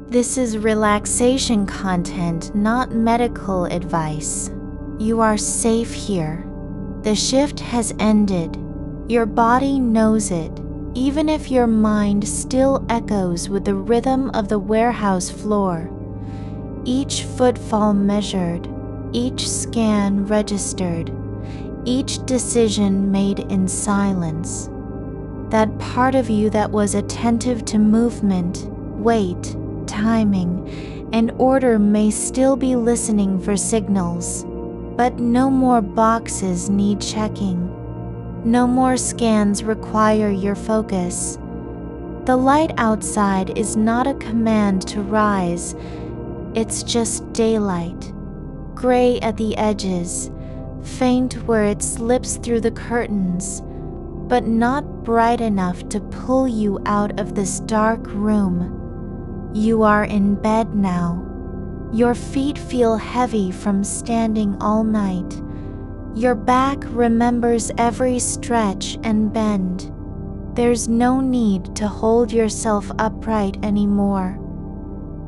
This is relaxation content, not medical advice. You are safe here. The shift has ended. Your body knows it, even if your mind still echoes with the rhythm of the warehouse floor. Each footfall measured, each scan registered, each decision made in silence. That part of you that was attentive to movement, weight, timing, and order may still be listening for signals, but no more boxes need checking. No more scans require your focus. The light outside is not a command to rise, it's just daylight, gray at the edges, faint where it slips through the curtains, but not bright enough to pull you out of this dark room. You are in bed now. Your feet feel heavy from standing all night. Your back remembers every stretch and bend. There's no need to hold yourself upright anymore.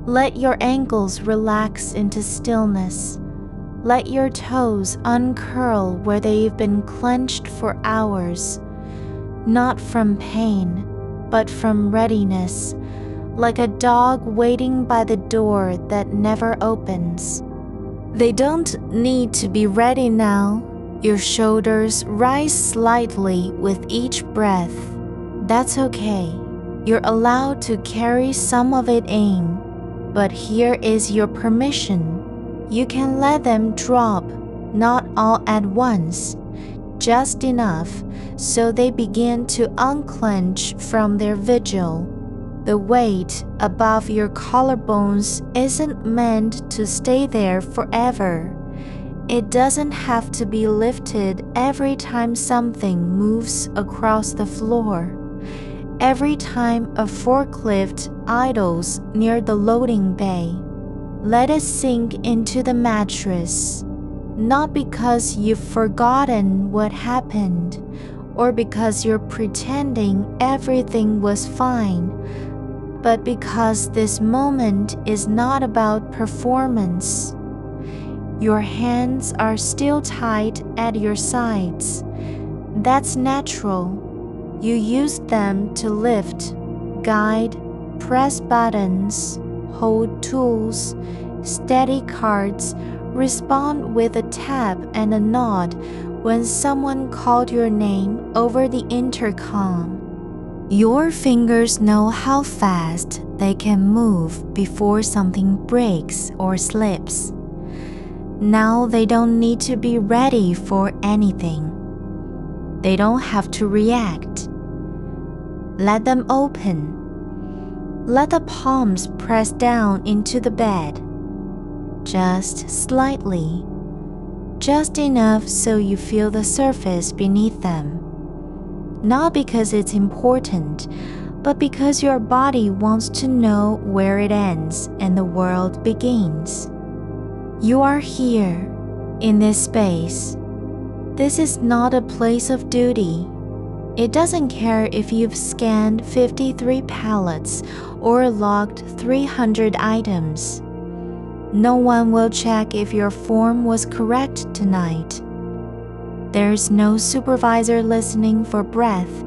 Let your ankles relax into stillness. Let your toes uncurl where they've been clenched for hours, not from pain, but from readiness, like a dog waiting by the door that never opens. They don't need to be ready now. Your shoulders rise slightly with each breath. That's okay. You're allowed to carry some of it in, but here is your permission. You can let them drop, not all at once, just enough so they begin to unclench from their vigil. The weight above your collarbones isn't meant to stay there forever. It doesn't have to be lifted every time something moves across the floor, every time a forklift idles near the loading bay. Let it sink into the mattress, not because you've forgotten what happened or because you're pretending everything was fine, but because this moment is not about performance. Your hands are still tight at your sides. That's natural. You used them to lift, guide, press buttons, hold tools, steady cards, respond with a tap and a nod when someone called your name over the intercom. Your fingers know how fast they can move before something breaks or slips. Now they don't need to be ready for anything. They don't have to react. Let them open. Let the palms press down into the bed. Just slightly. Just enough so you feel the surface beneath them. Not because it's important, but because your body wants to know where it ends and the world begins. You are here, in this space. This is not a place of duty. It doesn't care if you've scanned 53 pallets or logged 300 items. No one will check if your form was correct tonight. There's no supervisor listening for breath,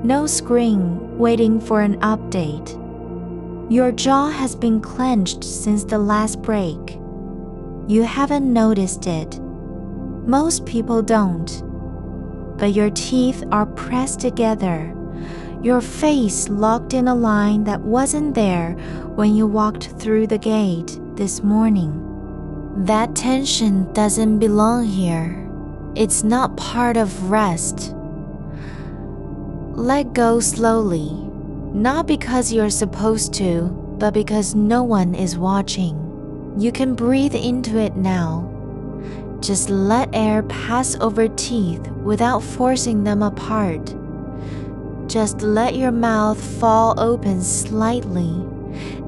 no screen waiting for an update. Your jaw has been clenched since the last break. You haven't noticed it. Most people don't. But your teeth are pressed together, your face locked in a line that wasn't there when you walked through the gate this morning. That tension doesn't belong here. It's not part of rest. Let go slowly, not because you're supposed to, but because no one is watching. You can breathe into it now. Just let air pass over teeth without forcing them apart. Just let your mouth fall open slightly,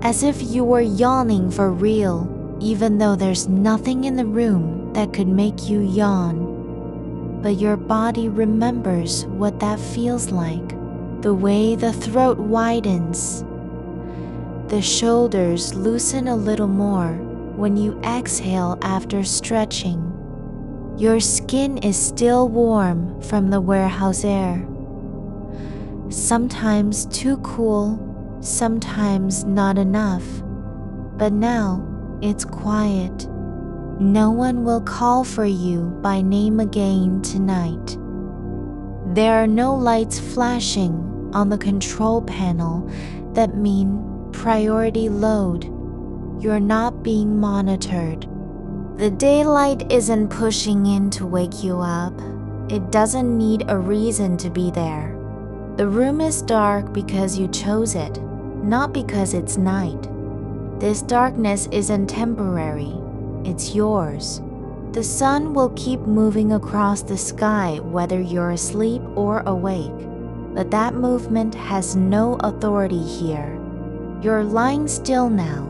as if you were yawning for real, even though there's nothing in the room that could make you yawn. But your body remembers what that feels like, the way the throat widens. The shoulders loosen a little more when you exhale after stretching. Your skin is still warm from the warehouse air. Sometimes too cool, sometimes not enough. But now it's quiet. No one will call for you by name again tonight. There are no lights flashing on the control panel that mean priority load. You're not being monitored. The daylight isn't pushing in to wake you up. It doesn't need a reason to be there. The room is dark because you chose it, not because it's night. This darkness isn't temporary. It's yours. The sun will keep moving across the sky whether you're asleep or awake, but that movement has no authority here. You're lying still now,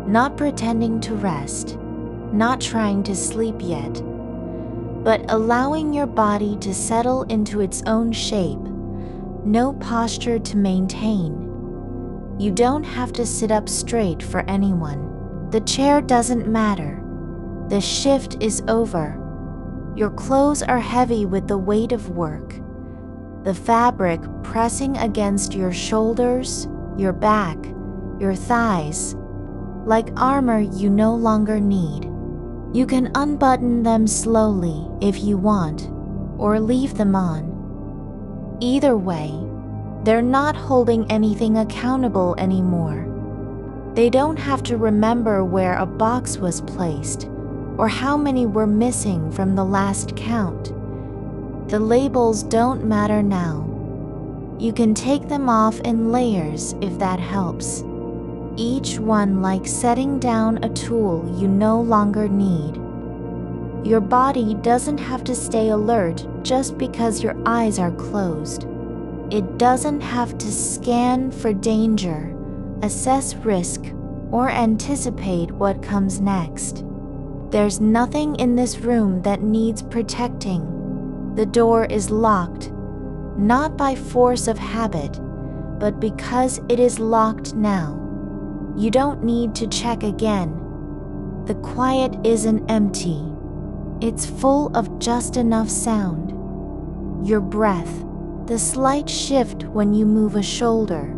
not pretending to rest, not trying to sleep yet, but allowing your body to settle into its own shape. No posture to maintain. You don't have to sit up straight for anyone. The chair doesn't matter. The shift is over. Your clothes are heavy with the weight of work. The fabric pressing against your shoulders, your back, your thighs, like armor you no longer need. You can unbutton them slowly if you want, or leave them on. Either way, they're not holding anything accountable anymore. They don't have to remember where a box was placed or how many were missing from the last count. The labels don't matter now. You can take them off in layers if that helps. Each one like setting down a tool you no longer need. Your body doesn't have to stay alert just because your eyes are closed. It doesn't have to scan for danger, assess risk, or anticipate what comes next. There's nothing in this room that needs protecting. The door is locked, not by force of habit, but because it is locked now. You don't need to check again. The quiet isn't empty. It's full of just enough sound. Your breath, the slight shift when you move a shoulder,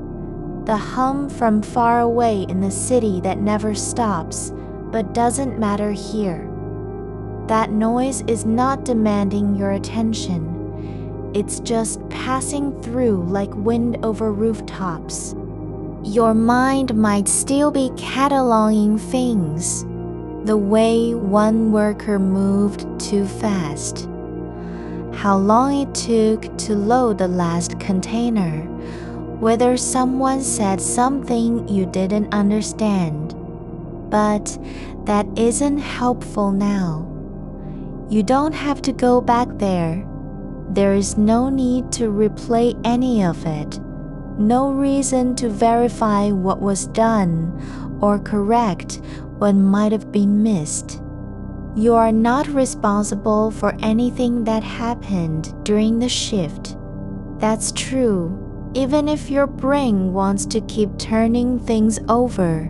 the hum from far away in the city that never stops but doesn't matter here. That noise is not demanding your attention. It's just passing through like wind over rooftops. Your mind might still be cataloging things. The way one worker moved too fast. How long it took to load the last container. Whether someone said something you didn't understand. But that isn't helpful now. You don't have to go back there. There is no need to replay any of it. No reason to verify what was done or correct what might have been missed. You are not responsible for anything that happened during the shift. That's true, even if your brain wants to keep turning things over.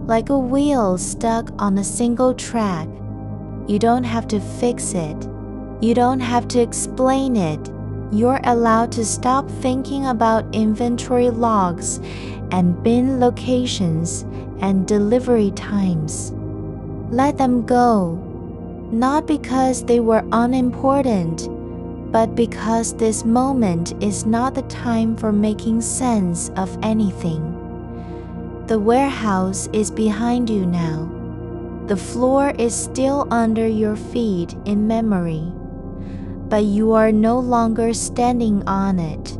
Like a wheel stuck on a single track. You don't have to fix it. You don't have to explain it. You're allowed to stop thinking about inventory logs and bin locations and delivery times. Let them go, not because they were unimportant, but because this moment is not the time for making sense of anything. The warehouse is behind you now. The floor is still under your feet in memory, but you are no longer standing on it.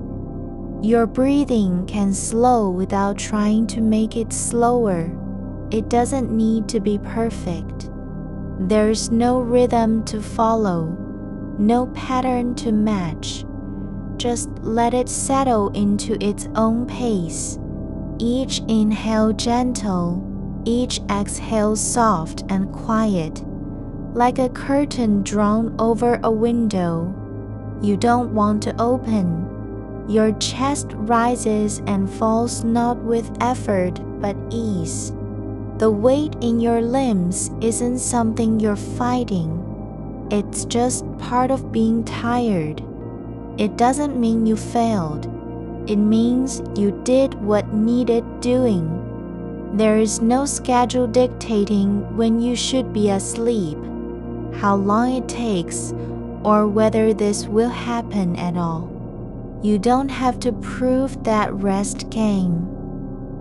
Your breathing can slow without trying to make it slower. It doesn't need to be perfect. There's no rhythm to follow, no pattern to match. Just let it settle into its own pace. Each inhale gentle, each exhale soft and quiet, like a curtain drawn over a window you don't want to open. Your chest rises and falls not with effort but ease. The weight in your limbs isn't something you're fighting. It's just part of being tired. It doesn't mean you failed. It means you did what needed doing. There is no schedule dictating when you should be asleep, how long it takes, or whether this will happen at all. You don't have to prove that rest came.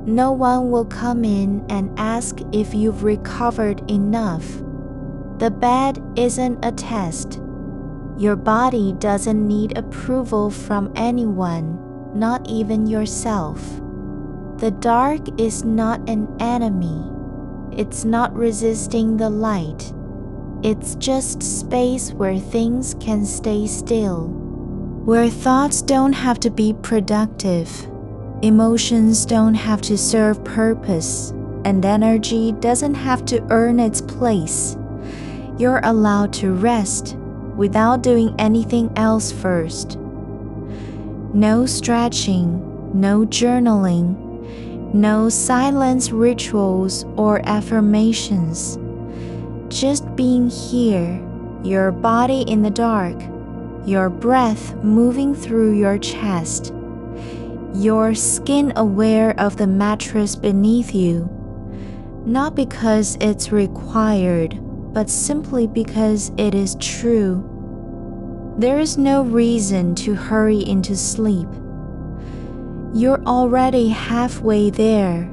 No one will come in and ask if you've recovered enough. The bed isn't a test. Your body doesn't need approval from anyone, not even yourself. The dark is not an enemy. It's not resisting the light. It's just space where things can stay still, where thoughts don't have to be productive, emotions don't have to serve purpose, and energy doesn't have to earn its place. You're allowed to rest without doing anything else first. No stretching, no journaling, no silence rituals or affirmations. Just being here, your body in the dark, your breath moving through your chest, your skin aware of the mattress beneath you, not because it's required, but simply because it is true. There is no reason to hurry into sleep. You're already halfway there,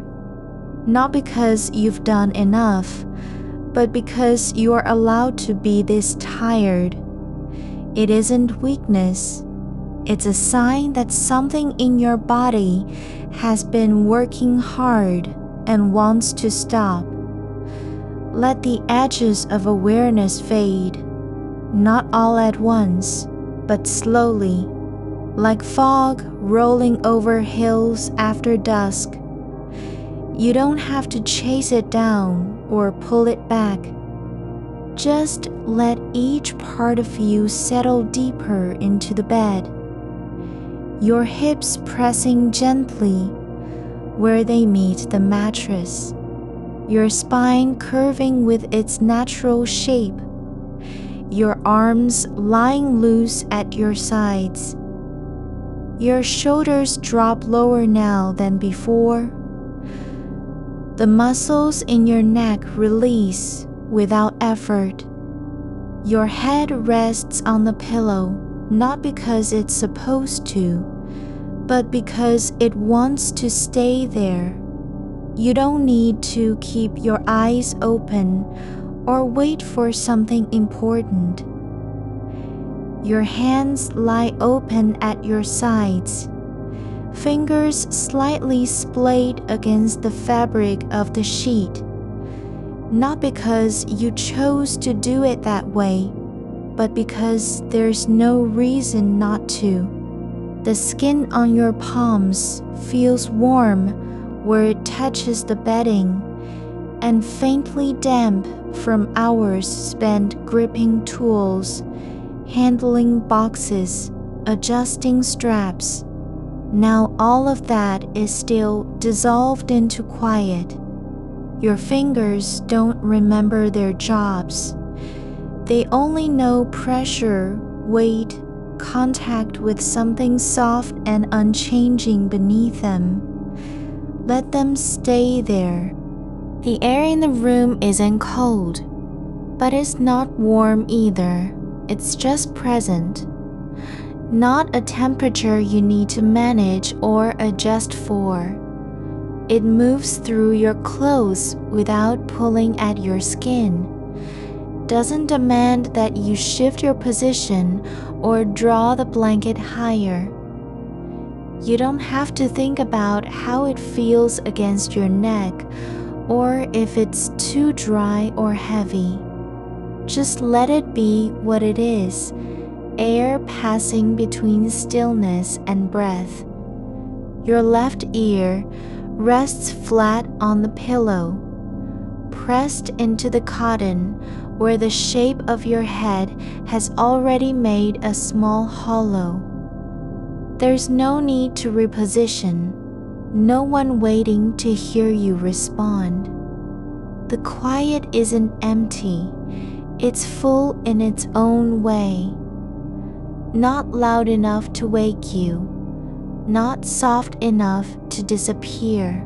not because you've done enough, but because you are allowed to be this tired. It isn't weakness. It's a sign that something in your body has been working hard and wants to stop. Let the edges of awareness fade, not all at once, but slowly, like fog rolling over hills after dusk. You don't have to chase it down or pull it back. Just let each part of you settle deeper into the bed. Your hips pressing gently where they meet the mattress. Your spine curving with its natural shape. Your arms lying loose at your sides. Your shoulders drop lower now than before. The muscles in your neck release without effort. Your head rests on the pillow, not because it's supposed to, but because it wants to stay there. You don't need to keep your eyes open or wait for something important. Your hands lie open at your sides, fingers slightly splayed against the fabric of the sheet, not because you chose to do it that way, but because there's no reason not to. The skin on your palms feels warm where it touches the bedding, and faintly damp from hours spent gripping tools, handling boxes, adjusting straps. Now all of that is still dissolved into quiet. Your fingers don't remember their jobs. They only know pressure, weight, contact with something soft and unchanging beneath them. Let them stay there. The air in the room isn't cold, but it's not warm either. It's just present. Not a temperature you need to manage or adjust for. It moves through your clothes without pulling at your skin. Doesn't demand that you shift your position or draw the blanket higher. You don't have to think about how it feels against your neck or if it's too dry or heavy. Just let it be what it is, air passing between stillness and breath. Your left ear rests flat on the pillow, pressed into the cotton where the shape of your head has already made a small hollow. There's no need to reposition, no one waiting to hear you respond. The quiet isn't empty, it's full in its own way. Not loud enough to wake you, not soft enough to disappear.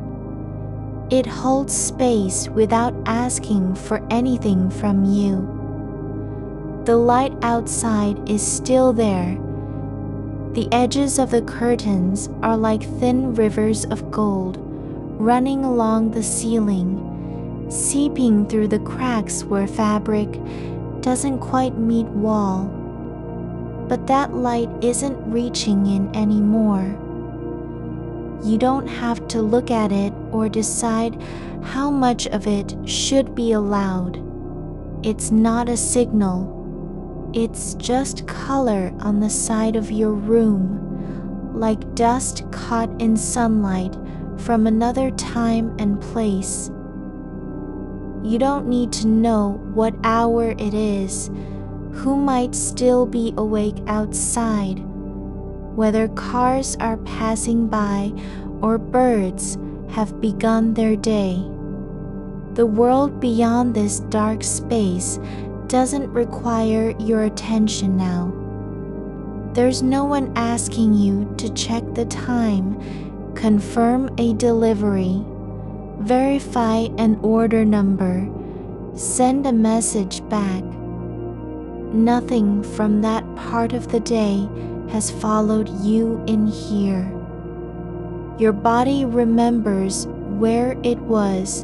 It holds space without asking for anything from you. The light outside is still there. The edges of the curtains are like thin rivers of gold, running along the ceiling, seeping through the cracks where fabric doesn't quite meet wall. But that light isn't reaching in anymore. You don't have to look at it or decide how much of it should be allowed. It's not a signal. It's just color on the side of your room, like dust caught in sunlight from another time and place. You don't need to know what hour it is, who might still be awake outside, whether cars are passing by or birds have begun their day. The world beyond this dark space doesn't require your attention now. There's no one asking you to check the time, confirm a delivery, verify an order number, send a message back. Nothing from that part of the day has followed you in here. Your body remembers where it was,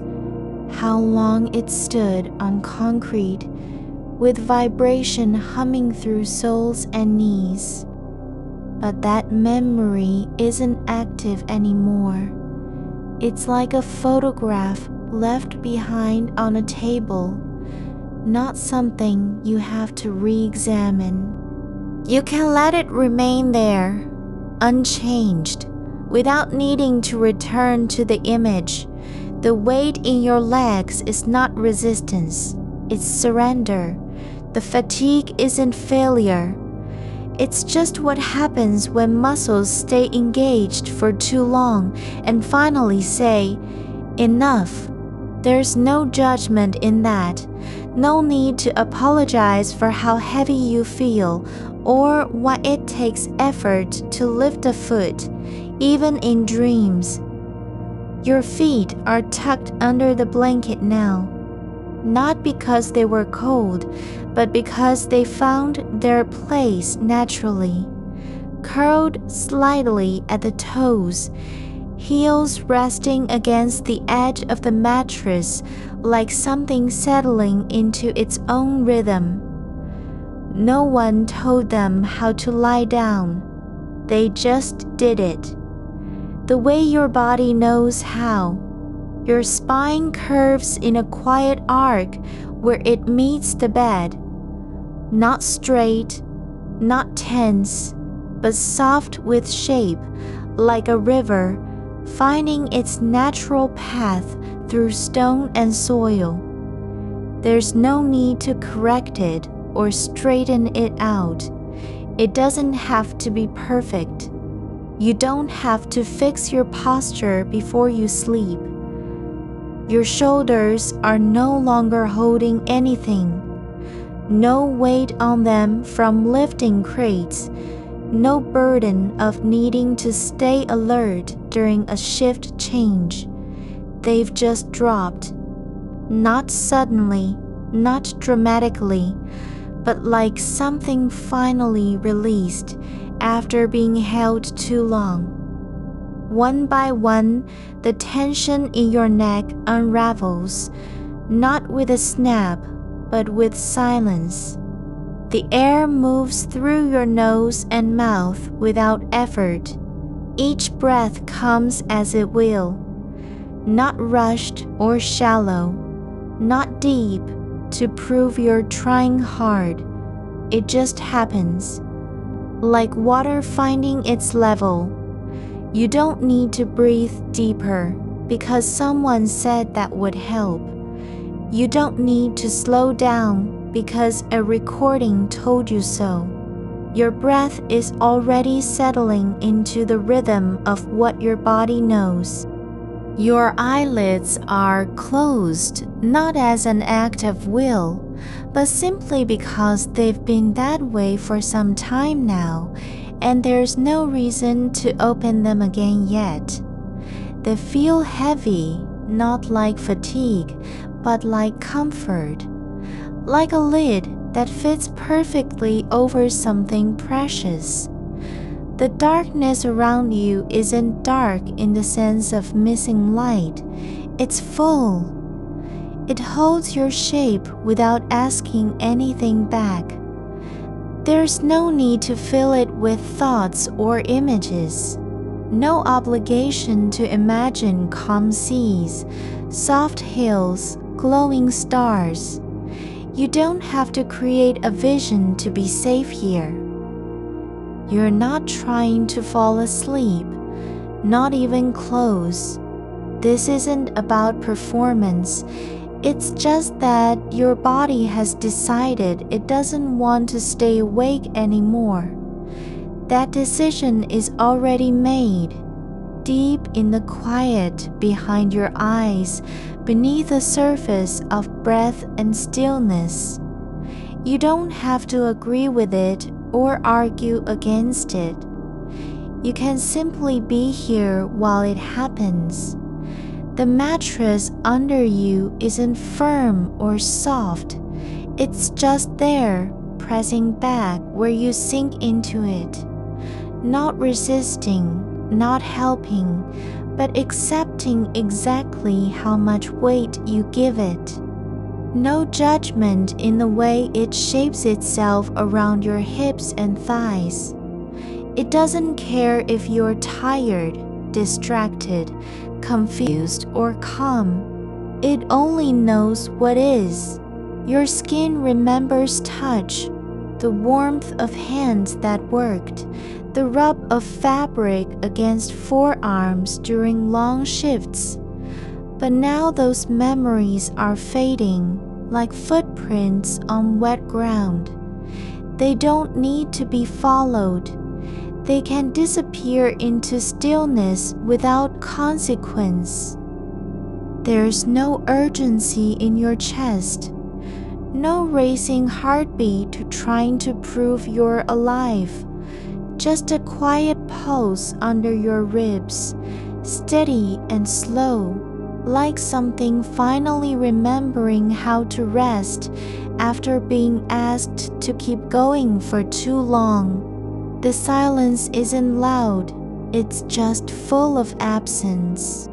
how long it stood on concrete, with vibration humming through soles and knees. But that memory isn't active anymore. It's like a photograph left behind on a table, not something you have to re-examine. You can let it remain there, unchanged, without needing to return to the image. The weight in your legs is not resistance, it's surrender. The fatigue isn't failure. It's just what happens when muscles stay engaged for too long and finally say, enough. There's no judgment in that. No need to apologize for how heavy you feel or why it takes effort to lift a foot, even in dreams. Your feet are tucked under the blanket now, not because they were cold, but because they found their place naturally, curled slightly at the toes, heels resting against the edge of the mattress like something settling into its own rhythm. No one told them how to lie down. They just did it. The way your body knows how. Your spine curves in a quiet arc where it meets the bed. Not straight, not tense, but soft with shape, like a river, finding its natural path through stone and soil. There's no need to correct it or straighten it out. It doesn't have to be perfect. You don't have to fix your posture before you sleep. Your shoulders are no longer holding anything. No weight on them from lifting crates, no burden of needing to stay alert during a shift change. They've just dropped. Not suddenly, not dramatically, but like something finally released after being held too long. One by one, the tension in your neck unravels, not with a snap, but with silence. The air moves through your nose and mouth without effort. Each breath comes as it will, not rushed or shallow, not deep to prove you're trying hard. It just happens, like water finding its level. You don't need to breathe deeper because someone said that would help. You don't need to slow down because a recording told you so. Your breath is already settling into the rhythm of what your body knows. Your eyelids are closed not as an act of will, but simply because they've been that way for some time now, and there's no reason to open them again yet. They feel heavy, not like fatigue, but like comfort, like a lid that fits perfectly over something precious. The darkness around you isn't dark in the sense of missing light. It's full. It holds your shape without asking anything back. There's no need to fill it with thoughts or images. No obligation to imagine calm seas, soft hills, glowing stars. You don't have to create a vision to be safe here. You're not trying to fall asleep, not even close. This isn't about performance. It's just that your body has decided it doesn't want to stay awake anymore. That decision is already made, deep in the quiet behind your eyes, beneath the surface of breath and stillness. You don't have to agree with it or argue against it. You can simply be here while it happens. The mattress under you isn't firm or soft. It's just there, pressing back where you sink into it. Not resisting, not helping, but accepting exactly how much weight you give it. No judgment in the way it shapes itself around your hips and thighs. It doesn't care if you're tired, distracted, confused, or calm. It only knows what is. Your skin remembers touch, the warmth of hands that worked, the rub of fabric against forearms during long shifts. But now those memories are fading, like footprints on wet ground. They don't need to be followed. They can disappear into stillness without consequence. There's no urgency in your chest, no racing heartbeat trying to prove you're alive. Just a quiet pulse under your ribs, steady and slow, like something finally remembering how to rest after being asked to keep going for too long. The silence isn't loud, it's just full of absence.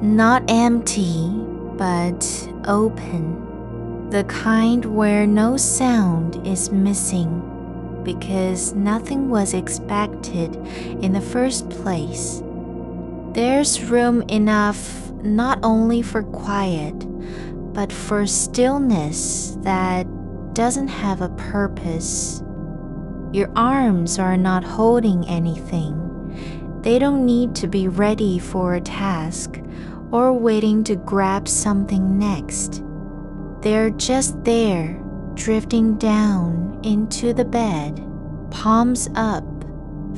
Not empty, but open. The kind where no sound is missing, because nothing was expected in the first place. There's room enough not only for quiet, but for stillness that doesn't have a purpose. Your arms are not holding anything. They don't need to be ready for a task or waiting to grab something next. They're just there, drifting down into the bed, palms up,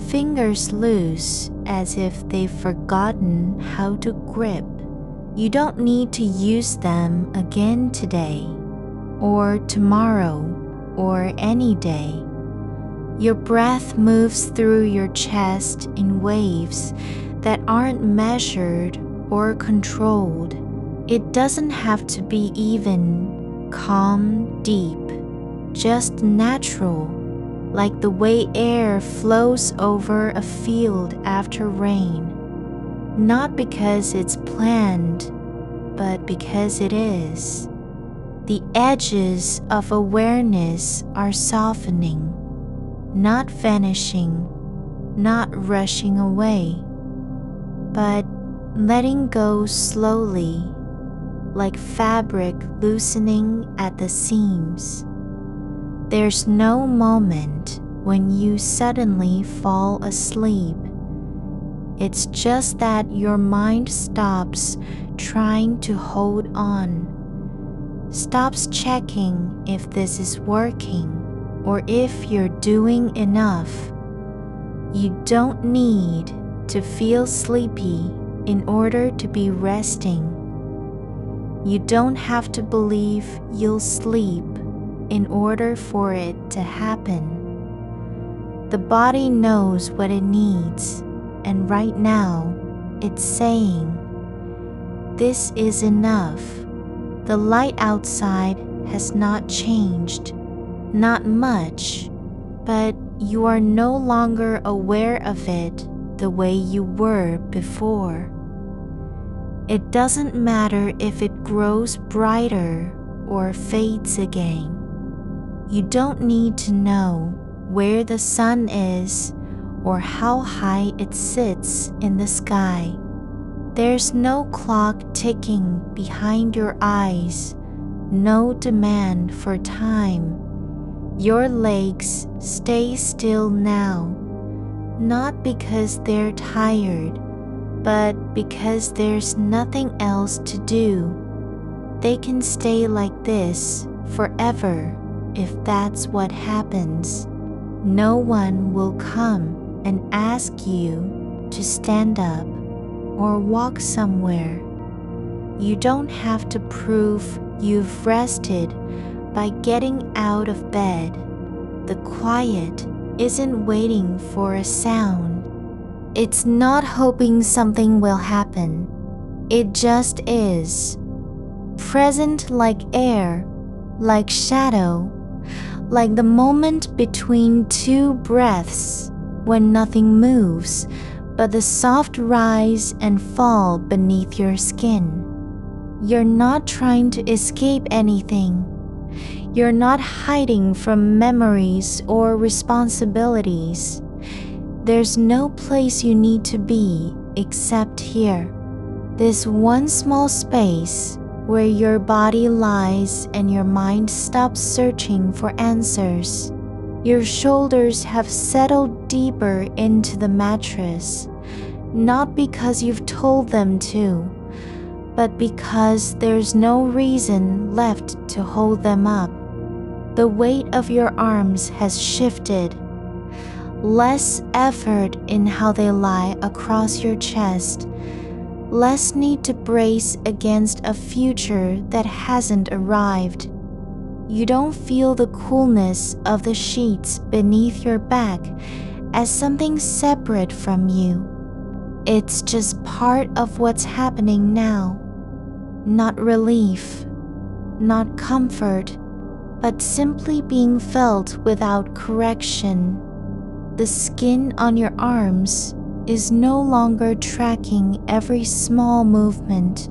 fingers loose as if they've forgotten how to grip. You don't need to use them again today, or tomorrow, or any day. Your breath moves through your chest in waves that aren't measured or controlled. It doesn't have to be even, calm, deep, just natural, like the way air flows over a field after rain. Not because it's planned, but because it is. The edges of awareness are softening, not vanishing, not rushing away, but letting go slowly, like fabric loosening at the seams. There's no moment when you suddenly fall asleep. It's just that your mind stops trying to hold on, stops checking if this is working, or if you're doing enough. You don't need to feel sleepy in order to be resting. You don't have to believe you'll sleep in order for it to happen. The body knows what it needs, and right now it's saying, "This is enough." The light outside has not changed, not much, but you are no longer aware of it the way you were before. It doesn't matter if it grows brighter or fades again. You don't need to know where the sun is or how high it sits in the sky. There's no clock ticking behind your eyes, no demand for time. Your legs stay still now, not because they're tired, but because there's nothing else to do. They can stay like this forever if that's what happens. No one will come and ask you to stand up or walk somewhere. You don't have to prove you've rested by getting out of bed. The quiet isn't waiting for a sound. It's not hoping something will happen. It just is. Present like air, like shadow, like the moment between two breaths when nothing moves but the soft rise and fall beneath your skin. You're not trying to escape anything. You're not hiding from memories or responsibilities. There's no place you need to be except here. This one small space where your body lies and your mind stops searching for answers. Your shoulders have settled deeper into the mattress, not because you've told them to, but because there's no reason left to hold them up. The weight of your arms has shifted. Less effort in how they lie across your chest. Less need to brace against a future that hasn't arrived. You don't feel the coolness of the sheets beneath your back as something separate from you. It's just part of what's happening now. Not relief, not comfort, but simply being felt without correction. The skin on your arms is no longer tracking every small movement,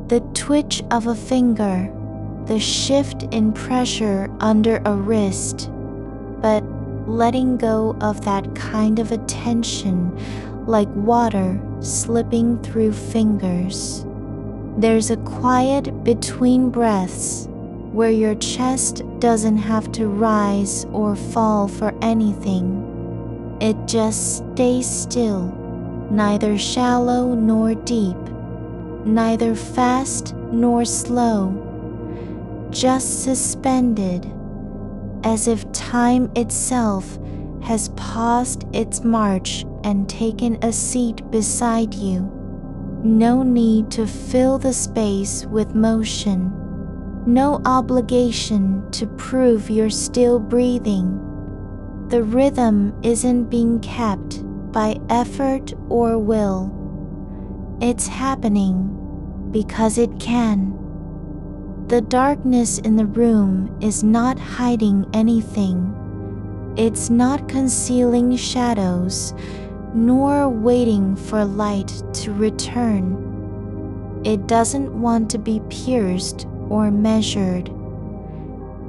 the twitch of a finger, the shift in pressure under a wrist, but letting go of that kind of attention like water slipping through fingers. There's a quiet between breaths where your chest doesn't have to rise or fall for anything. It just stays still, neither shallow nor deep, neither fast nor slow, just suspended, as if time itself has paused its march and taken a seat beside you. No need to fill the space with motion, no obligation to prove you're still breathing. The rhythm isn't being kept by effort or will. It's happening because it can. The darkness in the room is not hiding anything. It's not concealing shadows, nor waiting for light to return. It doesn't want to be pierced or measured.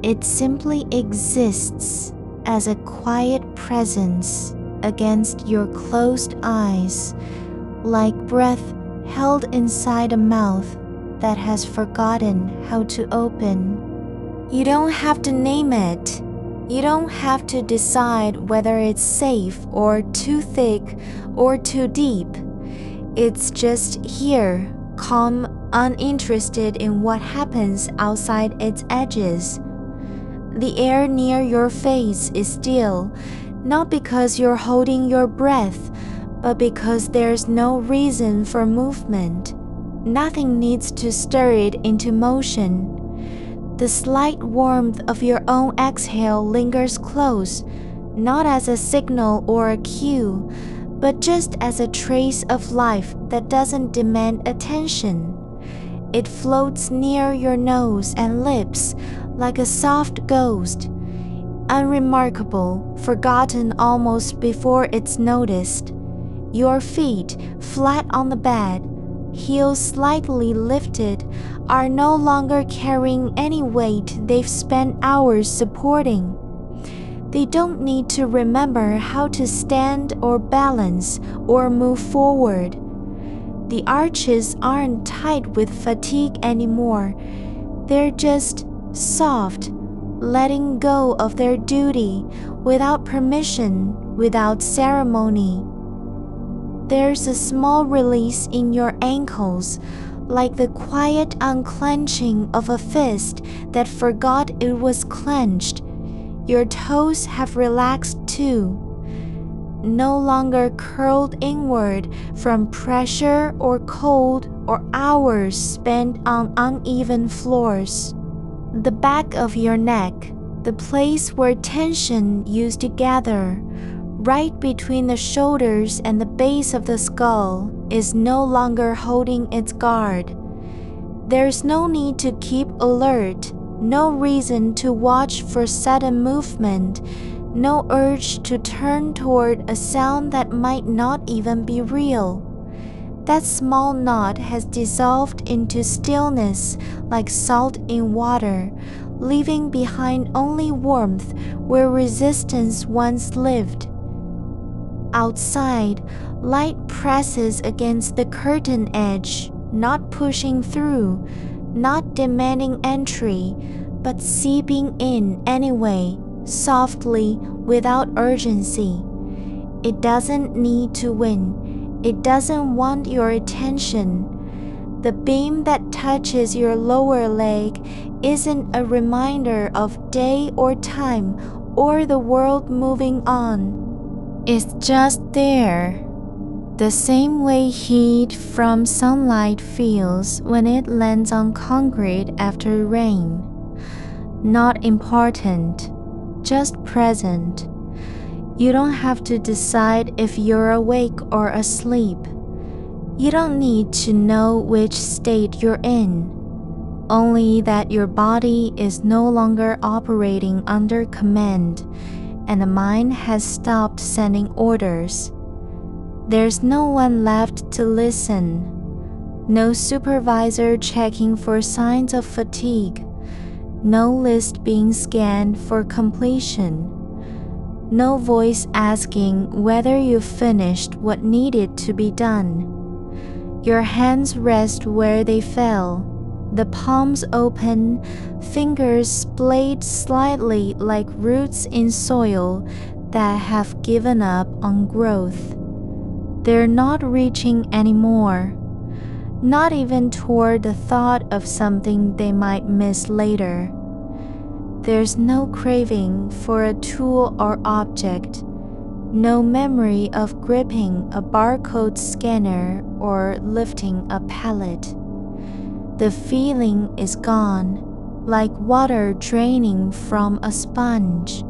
It simply exists as a quiet presence against your closed eyes, like breath held inside a mouth that has forgotten how to open. You don't have to name it. You don't have to decide whether it's safe or too thick or too deep. It's just here, calm, uninterested in what happens outside its edges. The air near your face is still, not because you're holding your breath, but because there's no reason for movement. Nothing needs to stir it into motion. The slight warmth of your own exhale lingers close, not as a signal or a cue, but just as a trace of life that doesn't demand attention. It floats near your nose and lips like a soft ghost, unremarkable, forgotten almost before it's noticed. Your feet, flat on the bed, heels slightly lifted, are no longer carrying any weight they've spent hours supporting. They don't need to remember how to stand or balance or move forward. The arches aren't tight with fatigue anymore. They're just soft, letting go of their duty without permission, without ceremony. There's a small release in your ankles, like the quiet unclenching of a fist that forgot it was clenched. Your toes have relaxed too, no longer curled inward from pressure or cold or hours spent on uneven floors. The back of your neck, the place where tension used to gather, right between the shoulders and the base of the skull, is no longer holding its guard. There's no need to keep alert, no reason to watch for sudden movement, no urge to turn toward a sound that might not even be real. That small knot has dissolved into stillness like salt in water, leaving behind only warmth where resistance once lived. Outside, light presses against the curtain edge, not pushing through, not demanding entry, but seeping in anyway, softly, without urgency. It doesn't need to win. It doesn't want your attention. The beam that touches your lower leg isn't a reminder of day or time or the world moving on. It's just there, the same way heat from sunlight feels when it lands on concrete after rain. Not important, just present. You don't have to decide if you're awake or asleep. You don't need to know which state you're in, only that your body is no longer operating under command and the mind has stopped sending orders. There's no one left to listen. No supervisor checking for signs of fatigue. No list being scanned for completion. No voice asking whether you've finished what needed to be done. Your hands rest where they fell, the palms open, fingers splayed slightly like roots in soil that have given up on growth. They're not reaching anymore, not even toward the thought of something they might miss later. There's no craving for a tool or object, no memory of gripping a barcode scanner or lifting a pallet. The feeling is gone, like water draining from a sponge.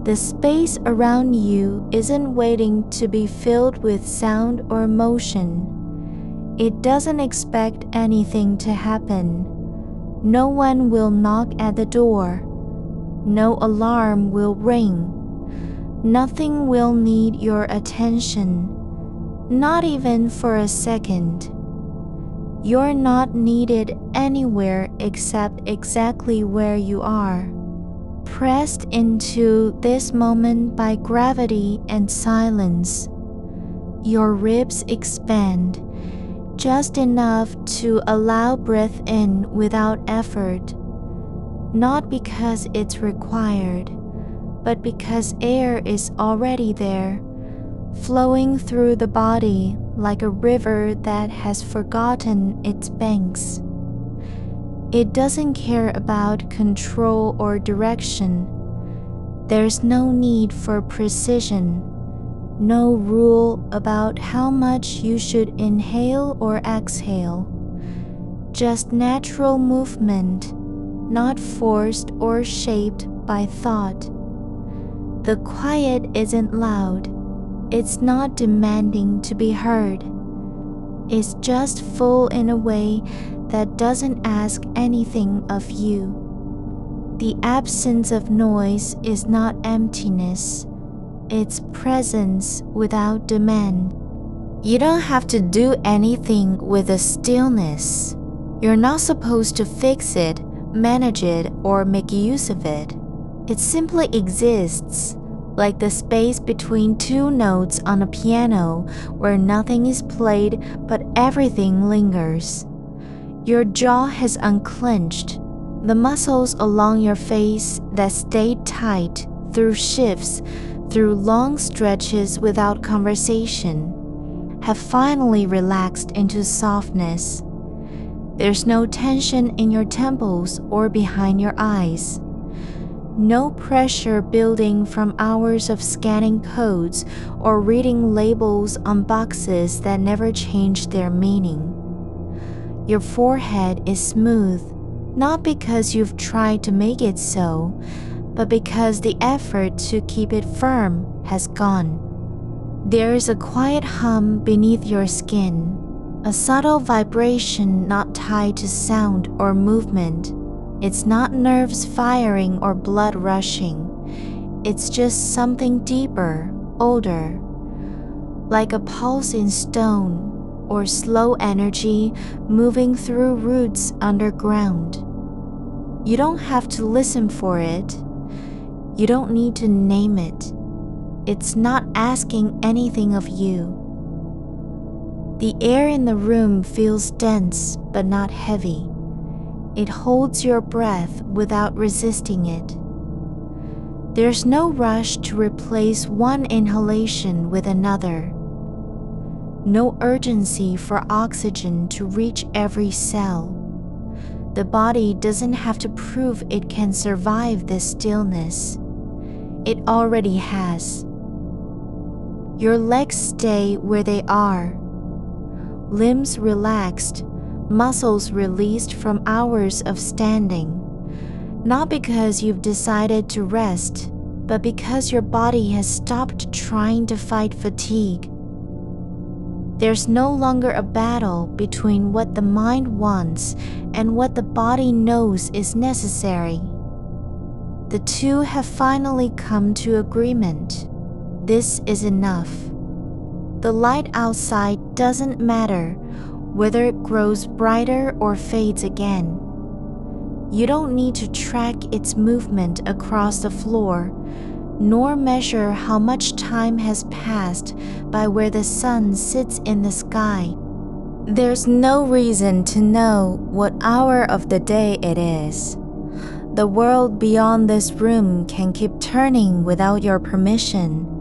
The space around you isn't waiting to be filled with sound or motion. It doesn't expect anything to happen. No one will knock at the door. No alarm will ring. Nothing will need your attention, not even for a second. You're not needed anywhere except exactly where you are, pressed into this moment by gravity and silence. Your ribs expand, just enough to allow breath in without effort, not because it's required, but because air is already there, flowing through the body like a river that has forgotten its banks. It doesn't care about control or direction. There's no need for precision, no rule about how much you should inhale or exhale. Just natural movement, not forced or shaped by thought. The quiet isn't loud. It's not demanding to be heard. It's just full in a way that doesn't ask anything of you. The absence of noise is not emptiness. It's presence without demand. You don't have to do anything with the stillness. You're not supposed to fix it, manage it, or make use of it. It simply exists, like the space between two notes on a piano where nothing is played but everything lingers. Your jaw has unclenched. The muscles along your face that stayed tight through shifts, through long stretches without conversation, have finally relaxed into softness. There's no tension in your temples or behind your eyes. No pressure building from hours of scanning codes or reading labels on boxes that never change their meaning. Your forehead is smooth, not because you've tried to make it so, but because the effort to keep it firm has gone. There is a quiet hum beneath your skin, a subtle vibration not tied to sound or movement. It's not nerves firing or blood rushing. It's just something deeper, older, like a pulse in stone or slow energy moving through roots underground. You don't have to listen for it. You don't need to name it. It's not asking anything of you. The air in the room feels dense but not heavy. It holds your breath without resisting it. There's no rush to replace one inhalation with another. No urgency for oxygen to reach every cell. The body doesn't have to prove it can survive this stillness. It already has. Your legs stay where they are. Limbs relaxed, muscles released from hours of standing. Not because you've decided to rest, but because your body has stopped trying to fight fatigue. There's no longer a battle between what the mind wants and what the body knows is necessary. The two have finally come to agreement. This is enough. The light outside doesn't matter whether it grows brighter or fades again. You don't need to track its movement across the floor, nor measure how much time has passed by where the sun sits in the sky. There's no reason to know what hour of the day it is. The world beyond this room can keep turning without your permission.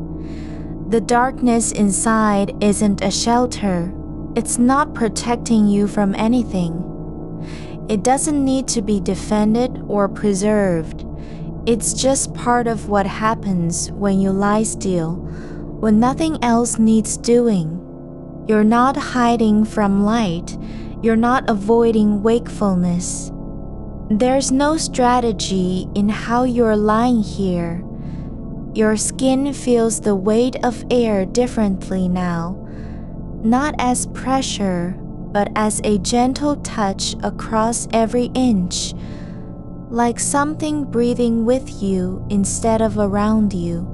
The darkness inside isn't a shelter. It's not protecting you from anything. It doesn't need to be defended or preserved. It's just part of what happens when you lie still, when nothing else needs doing. You're not hiding from light. You're not avoiding wakefulness. There's no strategy in how you're lying here. Your skin feels the weight of air differently now, not as pressure, but as a gentle touch across every inch, like something breathing with you instead of around you.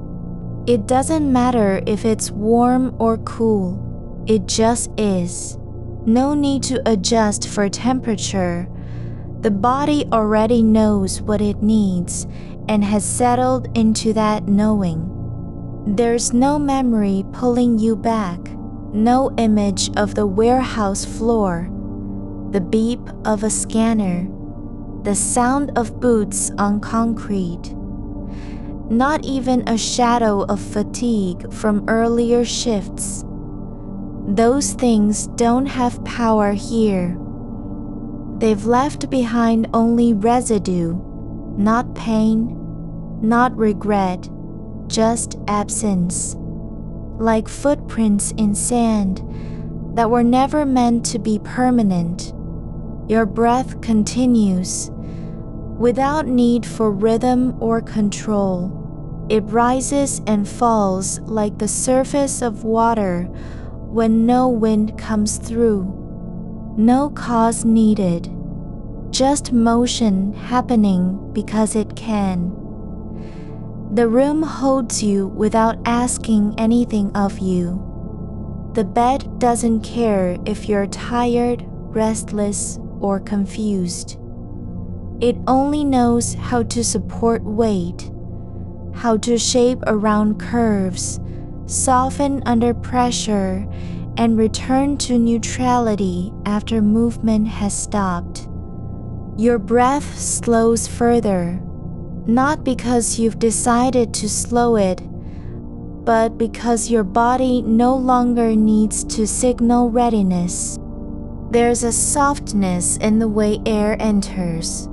It doesn't matter if it's warm or cool, it just is. No need to adjust for temperature. The body already knows what it needs and has settled into that knowing. There's no memory pulling you back, no image of the warehouse floor, the beep of a scanner, the sound of boots on concrete. Not even a shadow of fatigue from earlier shifts. Those things don't have power here. They've left behind only residue, not pain, not regret, just absence. Like footprints in sand that were never meant to be permanent. Your breath continues, without need for rhythm or control. It rises and falls like the surface of water when no wind comes through. No cause needed, just motion happening because it can. The room holds you without asking anything of you. The bed doesn't care if you're tired, restless, or confused. It only knows how to support weight, how to shape around curves, soften under pressure, and return to neutrality after movement has stopped. Your breath slows further, not because you've decided to slow it, but because your body no longer needs to signal readiness. There's a softness in the way air enters,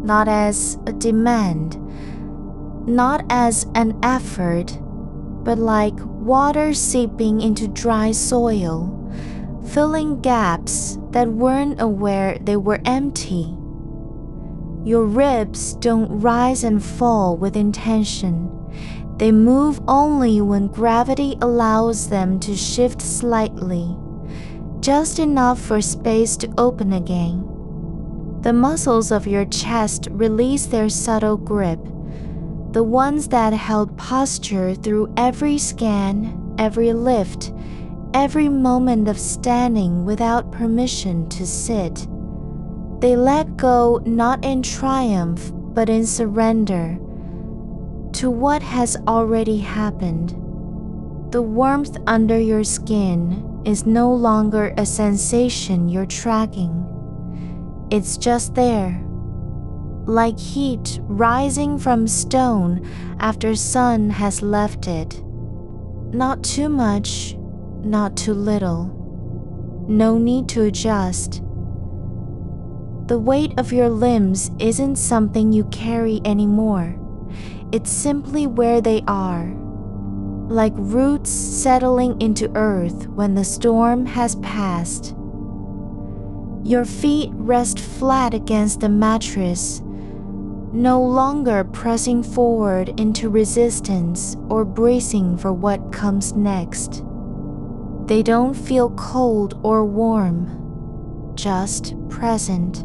not as a demand, not as an effort, but like water seeping into dry soil, filling gaps that weren't aware they were empty. Your ribs don't rise and fall with intention. They move only when gravity allows them to shift slightly, just enough for space to open again. The muscles of your chest release their subtle grip, the ones that held posture through every scan, every lift, every moment of standing without permission to sit. They let go not in triumph, but in surrender to what has already happened. The warmth under your skin is no longer a sensation you're tracking. It's just there, like heat rising from stone after sun has left it. Not too much, not too little. No need to adjust. The weight of your limbs isn't something you carry anymore. It's simply where they are, like roots settling into earth when the storm has passed. Your feet rest flat against the mattress, no longer pressing forward into resistance or bracing for what comes next. They don't feel cold or warm, just present,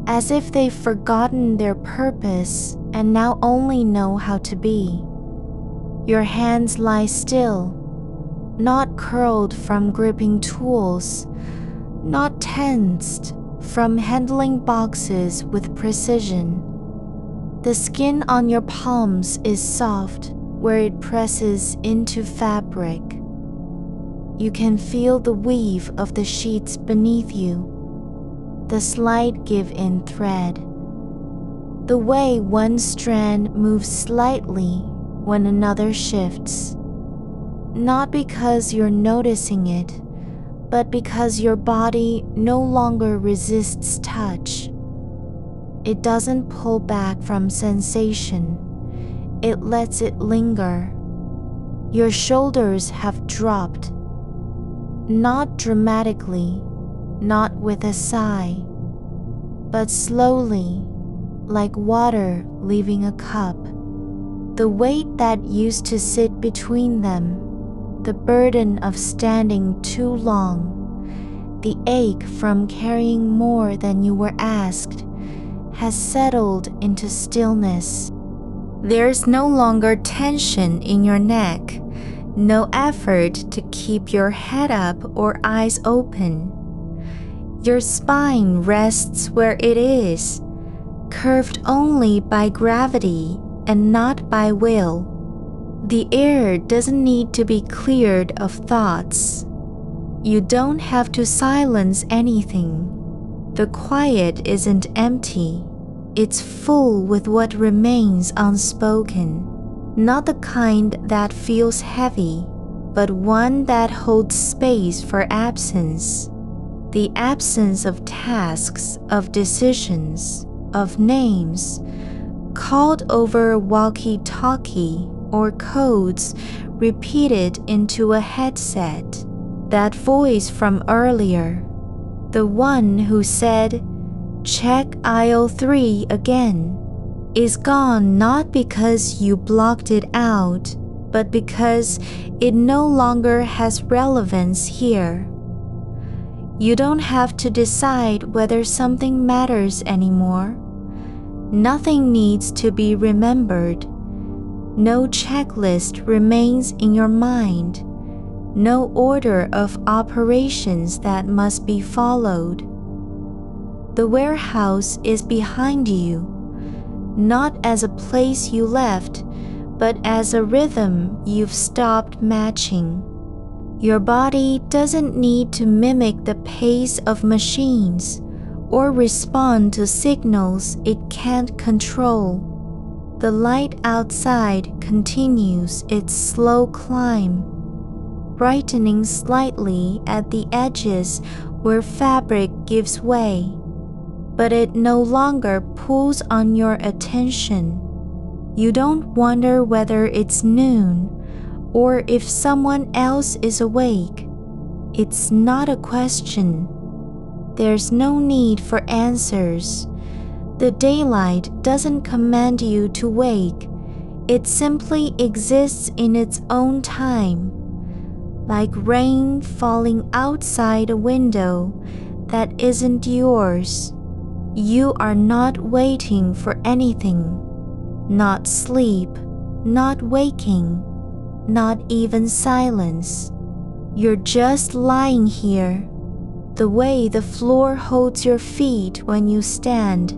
as if they've forgotten their purpose and now only know how to be. Your hands lie still, not curled from gripping tools, not tensed from handling boxes with precision. The skin on your palms is soft where it presses into fabric. You can feel the weave of the sheets beneath you, the slight give-in thread, the way one strand moves slightly when another shifts. Not because you're noticing it, but because your body no longer resists touch. It doesn't pull back from sensation. It lets it linger. Your shoulders have dropped, not dramatically, not with a sigh, but slowly, like water leaving a cup. The weight that used to sit between them, the burden of standing too long, the ache from carrying more than you were asked, has settled into stillness. There's no longer tension in your neck, no effort to keep your head up or eyes open. Your spine rests where it is, curved only by gravity and not by will. The air doesn't need to be cleared of thoughts. You don't have to silence anything. The quiet isn't empty. It's full with what remains unspoken. Not the kind that feels heavy, but one that holds space for absence. The absence of tasks, of decisions, of names, called over walkie-talkie or codes repeated into a headset. That voice from earlier, the one who said, "Check aisle 3 again," is gone not because you blocked it out, but because it no longer has relevance here. You don't have to decide whether something matters anymore. Nothing needs to be remembered. No checklist remains in your mind. No order of operations that must be followed. The warehouse is behind you, not as a place you left, but as a rhythm you've stopped matching. Your body doesn't need to mimic the pace of machines or respond to signals it can't control. The light outside continues its slow climb, brightening slightly at the edges where fabric gives way, but it no longer pulls on your attention. You don't wonder whether it's noon or if someone else is awake. It's not a question. There's no need for answers. The daylight doesn't command you to wake. It simply exists in its own time, like rain falling outside a window that isn't yours. You are not waiting for anything, not sleep, not waking, not even silence. You're just lying here, the way the floor holds your feet when you stand,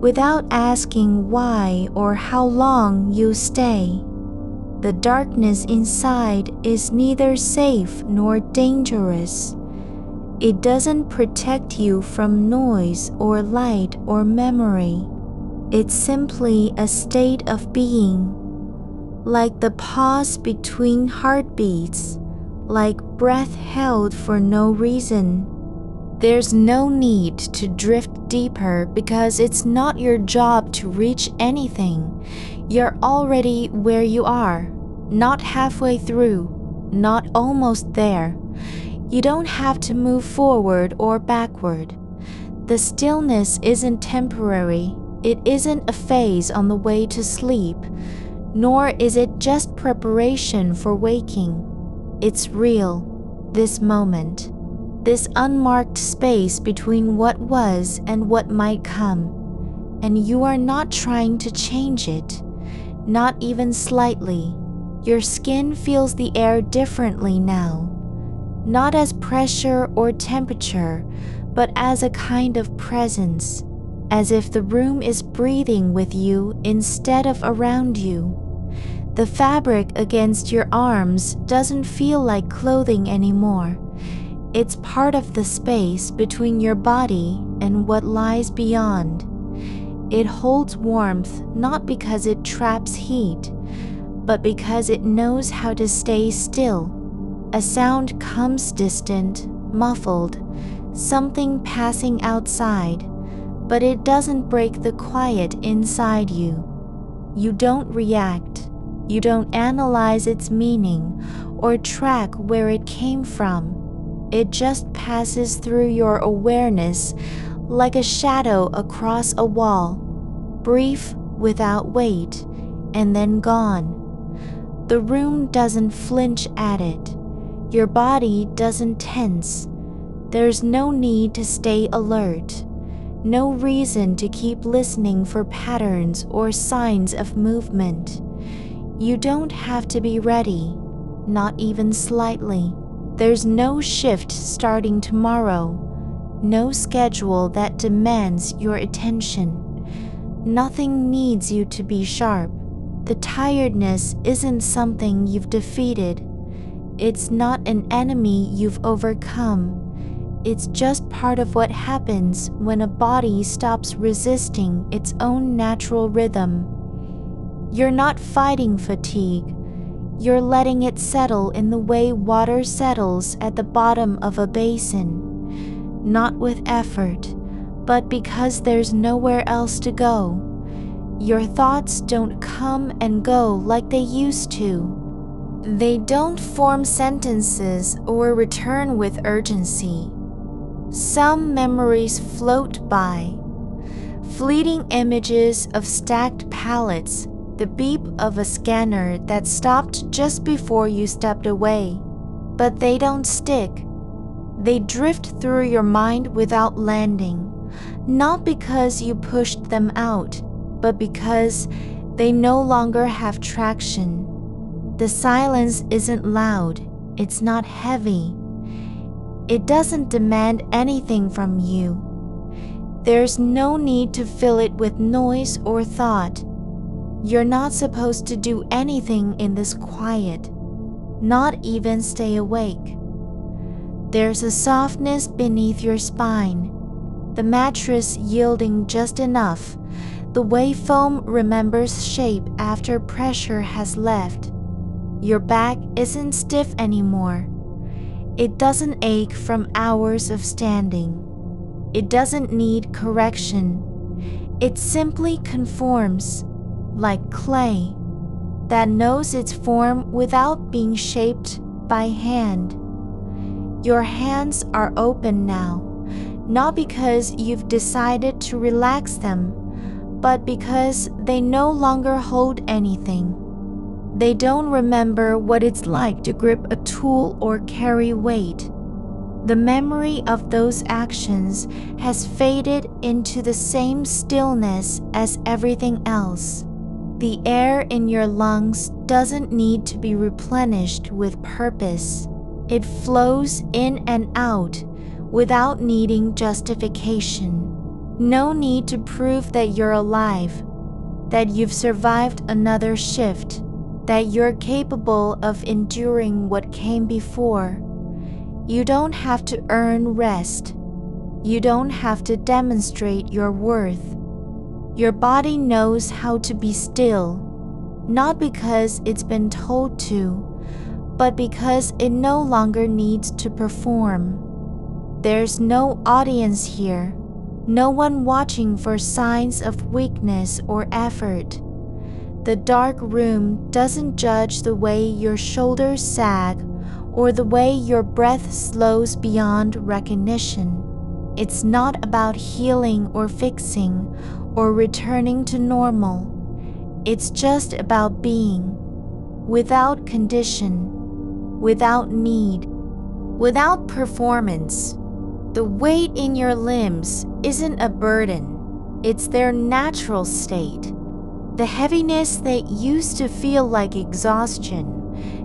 without asking why or how long you stay. The darkness inside is neither safe nor dangerous. It doesn't protect you from noise or light or memory. It's simply a state of being, like the pause between heartbeats, like breath held for no reason. There's no need to drift deeper because it's not your job to reach anything. You're already where you are, not halfway through, not almost there. You don't have to move forward or backward. The stillness isn't temporary. It isn't a phase on the way to sleep, nor is it just preparation for waking. It's real, this moment, this unmarked space between what was and what might come, and you are not trying to change it, not even slightly. Your skin feels the air differently now, not as pressure or temperature, but as a kind of presence, as if the room is breathing with you instead of around you. The fabric against your arms doesn't feel like clothing anymore. It's part of the space between your body and what lies beyond. It holds warmth not because it traps heat, but because it knows how to stay still. A sound comes distant, muffled, something passing outside, but it doesn't break the quiet inside you. You don't react. You don't analyze its meaning or track where it came from. It just passes through your awareness like a shadow across a wall, brief without weight, and then gone. The room doesn't flinch at it. Your body doesn't tense. There's no need to stay alert. No reason to keep listening for patterns or signs of movement. You don't have to be ready, not even slightly. There's no shift starting tomorrow, no schedule that demands your attention. Nothing needs you to be sharp. The tiredness isn't something you've defeated. It's not an enemy you've overcome. It's just part of what happens when a body stops resisting its own natural rhythm. You're not fighting fatigue. You're letting it settle in the way water settles at the bottom of a basin. not with effort, but because there's nowhere else to go. Your thoughts don't come and go like they used to. They don't form sentences or return with urgency. Some memories float by, fleeting images of stacked pallets, the beep of a scanner that stopped just before you stepped away. But they don't stick. They drift through your mind without landing, not because you pushed them out, but because they no longer have traction. The silence isn't loud, it's not heavy. It doesn't demand anything from you. There's no need to fill it with noise or thought. You're not supposed to do anything in this quiet, not even stay awake. There's a softness beneath your spine, the mattress yielding just enough, the way foam remembers shape after pressure has left. Your back isn't stiff anymore. It doesn't ache from hours of standing. It doesn't need correction. It simply conforms, like clay, that knows its form without being shaped by hand. Your hands are open now, not because you've decided to relax them, but because they no longer hold anything. They don't remember what it's like to grip a tool or carry weight. The memory of those actions has faded into the same stillness as everything else. The air in your lungs doesn't need to be replenished with purpose. It flows in and out without needing justification. No need to prove that you're alive, that you've survived another shift, that you're capable of enduring what came before. You don't have to earn rest. You don't have to demonstrate your worth. Your body knows how to be still, not because it's been told to, but because it no longer needs to perform. There's no audience here, no one watching for signs of weakness or effort. The dark room doesn't judge the way your shoulders sag or the way your breath slows beyond recognition. It's not about healing or fixing or returning to normal. It's just about being, without condition, without need, without performance. The weight in your limbs isn't a burden, it's their natural state. The heaviness that used to feel like exhaustion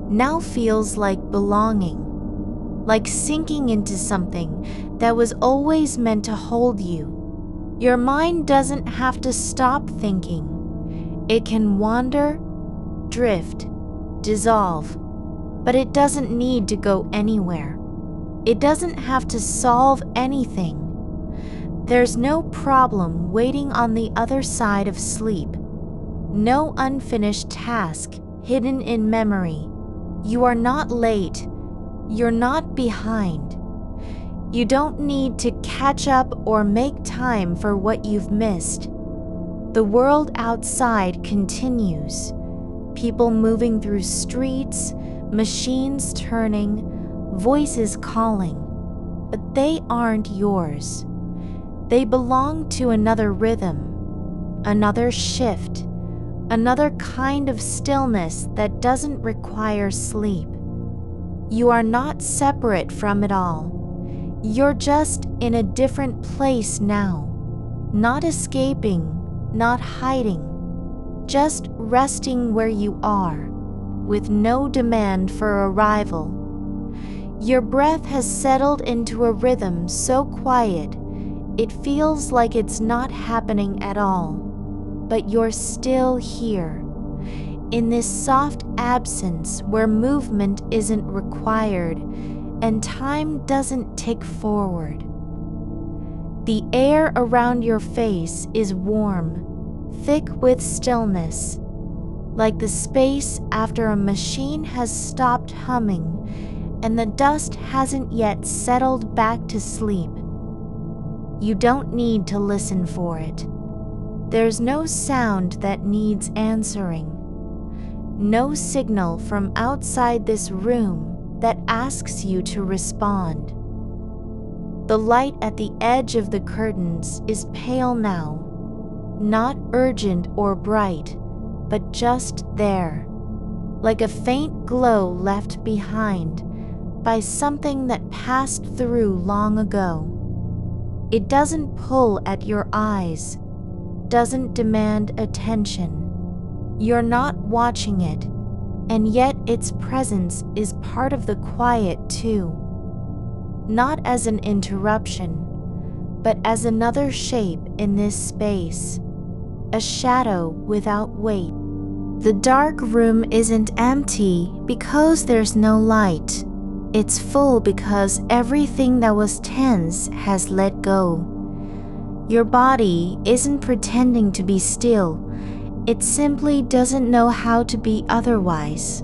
now feels like belonging, like sinking into something that was always meant to hold you. Your mind doesn't have to stop thinking. It can wander, drift, dissolve, but it doesn't need to go anywhere. It doesn't have to solve anything. There's no problem waiting on the other side of sleep. No unfinished task hidden in memory. You are not late. You're not behind. You don't need to catch up or make time for what you've missed. The world outside continues. People moving through streets, machines turning, voices calling. But they aren't yours. They belong to another rhythm, another shift, another kind of stillness that doesn't require sleep. You are not separate from it all. You're just in a different place now, not escaping, not hiding, just resting where you are, with no demand for arrival. Your breath has settled into a rhythm so quiet, it feels like it's not happening at all. But you're still here, in this soft absence where movement isn't required and time doesn't tick forward. The air around your face is warm, thick with stillness, like the space after a machine has stopped humming and the dust hasn't yet settled back to sleep. You don't need to listen for it. There's no sound that needs answering. No signal from outside this room that asks you to respond. The light at the edge of the curtains is pale now, not urgent or bright, but just there, like a faint glow left behind by something that passed through long ago. It doesn't pull at your eyes, doesn't demand attention. You're not watching it, and yet its presence is part of the quiet too. Not as an interruption, but as another shape in this space, a shadow without weight. The dark room isn't empty because there's no light. It's full because everything that was tense has let go. Your body isn't pretending to be still. It simply doesn't know how to be otherwise.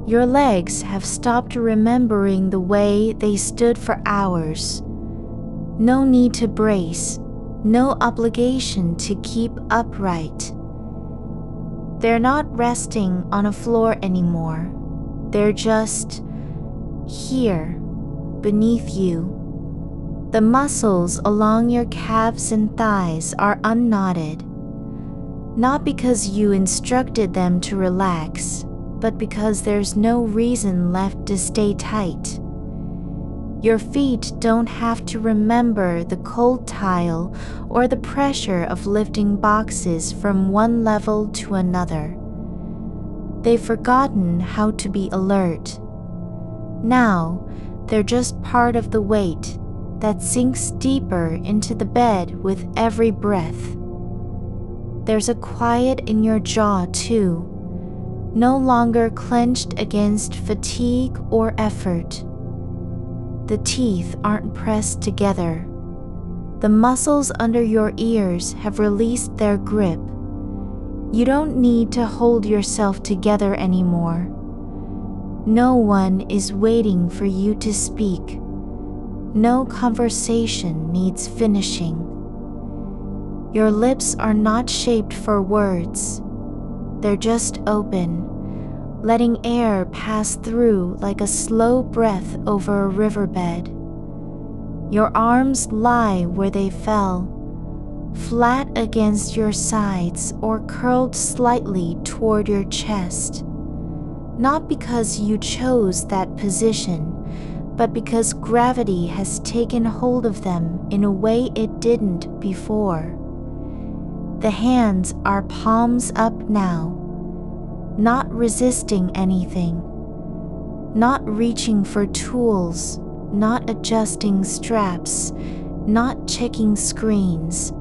Your legs have stopped remembering the way they stood for hours. No need to brace, no obligation to keep upright. They're not resting on a floor anymore. They're just here, beneath you. The muscles along your calves and thighs are unknotted, not because you instructed them to relax, but because there's no reason left to stay tight. Your feet don't have to remember the cold tile or the pressure of lifting boxes from one level to another. They've forgotten how to be alert. Now, they're just part of the weight that sinks deeper into the bed with every breath. There's a quiet in your jaw too, no longer clenched against fatigue or effort. The teeth aren't pressed together. The muscles under your ears have released their grip. You don't need to hold yourself together anymore. No one is waiting for you to speak. No conversation needs finishing. Your lips are not shaped for words. They're just open, letting air pass through like a slow breath over a riverbed. Your arms lie where they fell, flat against your sides or curled slightly toward your chest. Not because you chose that position, but because gravity has taken hold of them in a way it didn't before. The hands are palms up now, not resisting anything, not reaching for tools, not adjusting straps, not checking screens.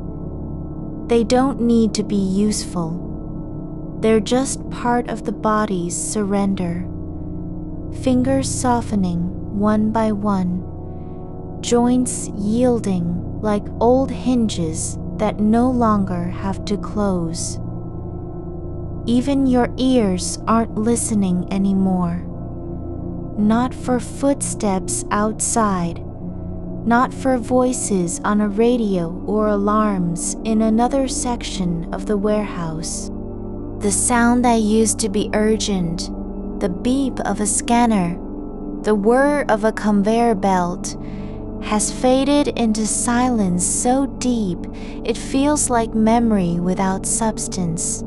They don't need to be useful. They're just part of the body's surrender. Fingers softening one by one, joints yielding like old hinges that no longer have to close. Even your ears aren't listening anymore. Not for footsteps outside, not for voices on a radio or alarms in another section of the warehouse. The sound that used to be urgent, the beep of a scanner, the whir of a conveyor belt, has faded into silence so deep it feels like memory without substance.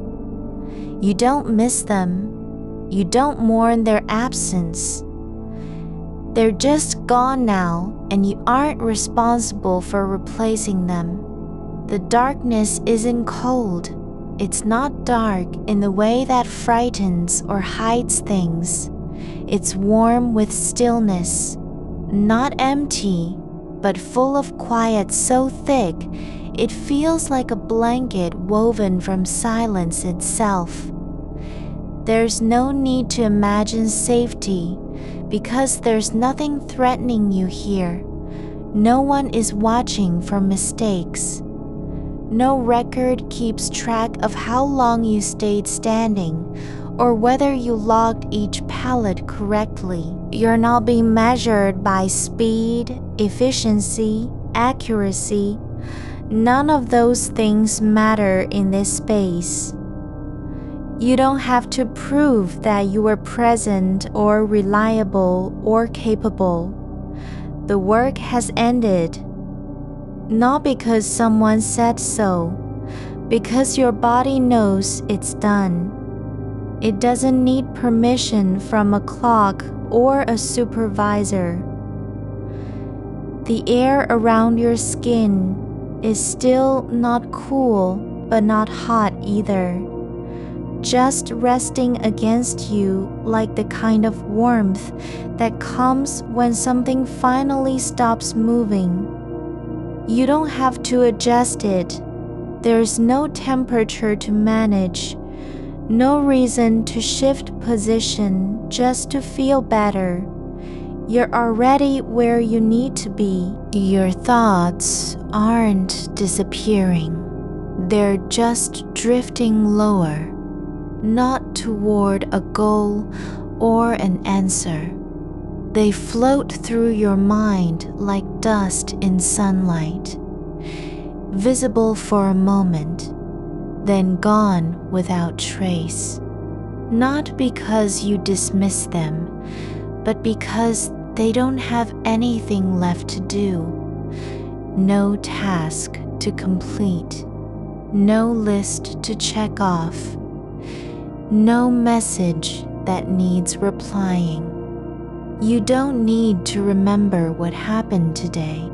You don't miss them. You don't mourn their absence. They're just gone now, and you aren't responsible for replacing them. The darkness isn't cold. It's not dark in the way that frightens or hides things. It's warm with stillness, not empty, but full of quiet so thick it feels like a blanket woven from silence itself. There's no need to imagine safety because there's nothing threatening you here. No one is watching for mistakes. No record keeps track of how long you stayed standing or whether you logged each pallet correctly. You're not being measured by speed, efficiency, accuracy, none of those things matter in this space. You don't have to prove that you are present or reliable or capable. The work has ended. Not because someone said so, because your body knows it's done. It doesn't need permission from a clock or a supervisor. The air around your skin is still not cool but not hot either, just resting against you like the kind of warmth that comes when something finally stops moving. You don't have to adjust it. There's no temperature to manage, no reason to shift position just to feel better. You're already where you need to be. Your thoughts aren't disappearing. They're just drifting lower, not toward a goal or an answer. They float through your mind like dust in sunlight, visible for a moment, then gone without trace. Not because you dismiss them, but because they don't have anything left to do. No task to complete, no list to check off, no message that needs replying. You don't need to remember what happened today.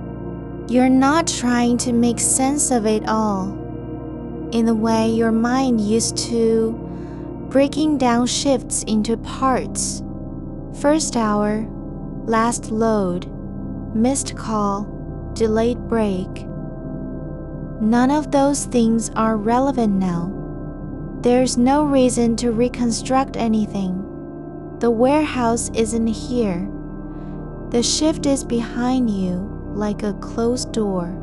You're not trying to make sense of it all, in the way your mind used to, breaking down shifts into parts. First hour, last load, missed call, delayed break. None of those things are relevant now. There's no reason to reconstruct anything. The warehouse isn't here. The shift is behind you like a closed door.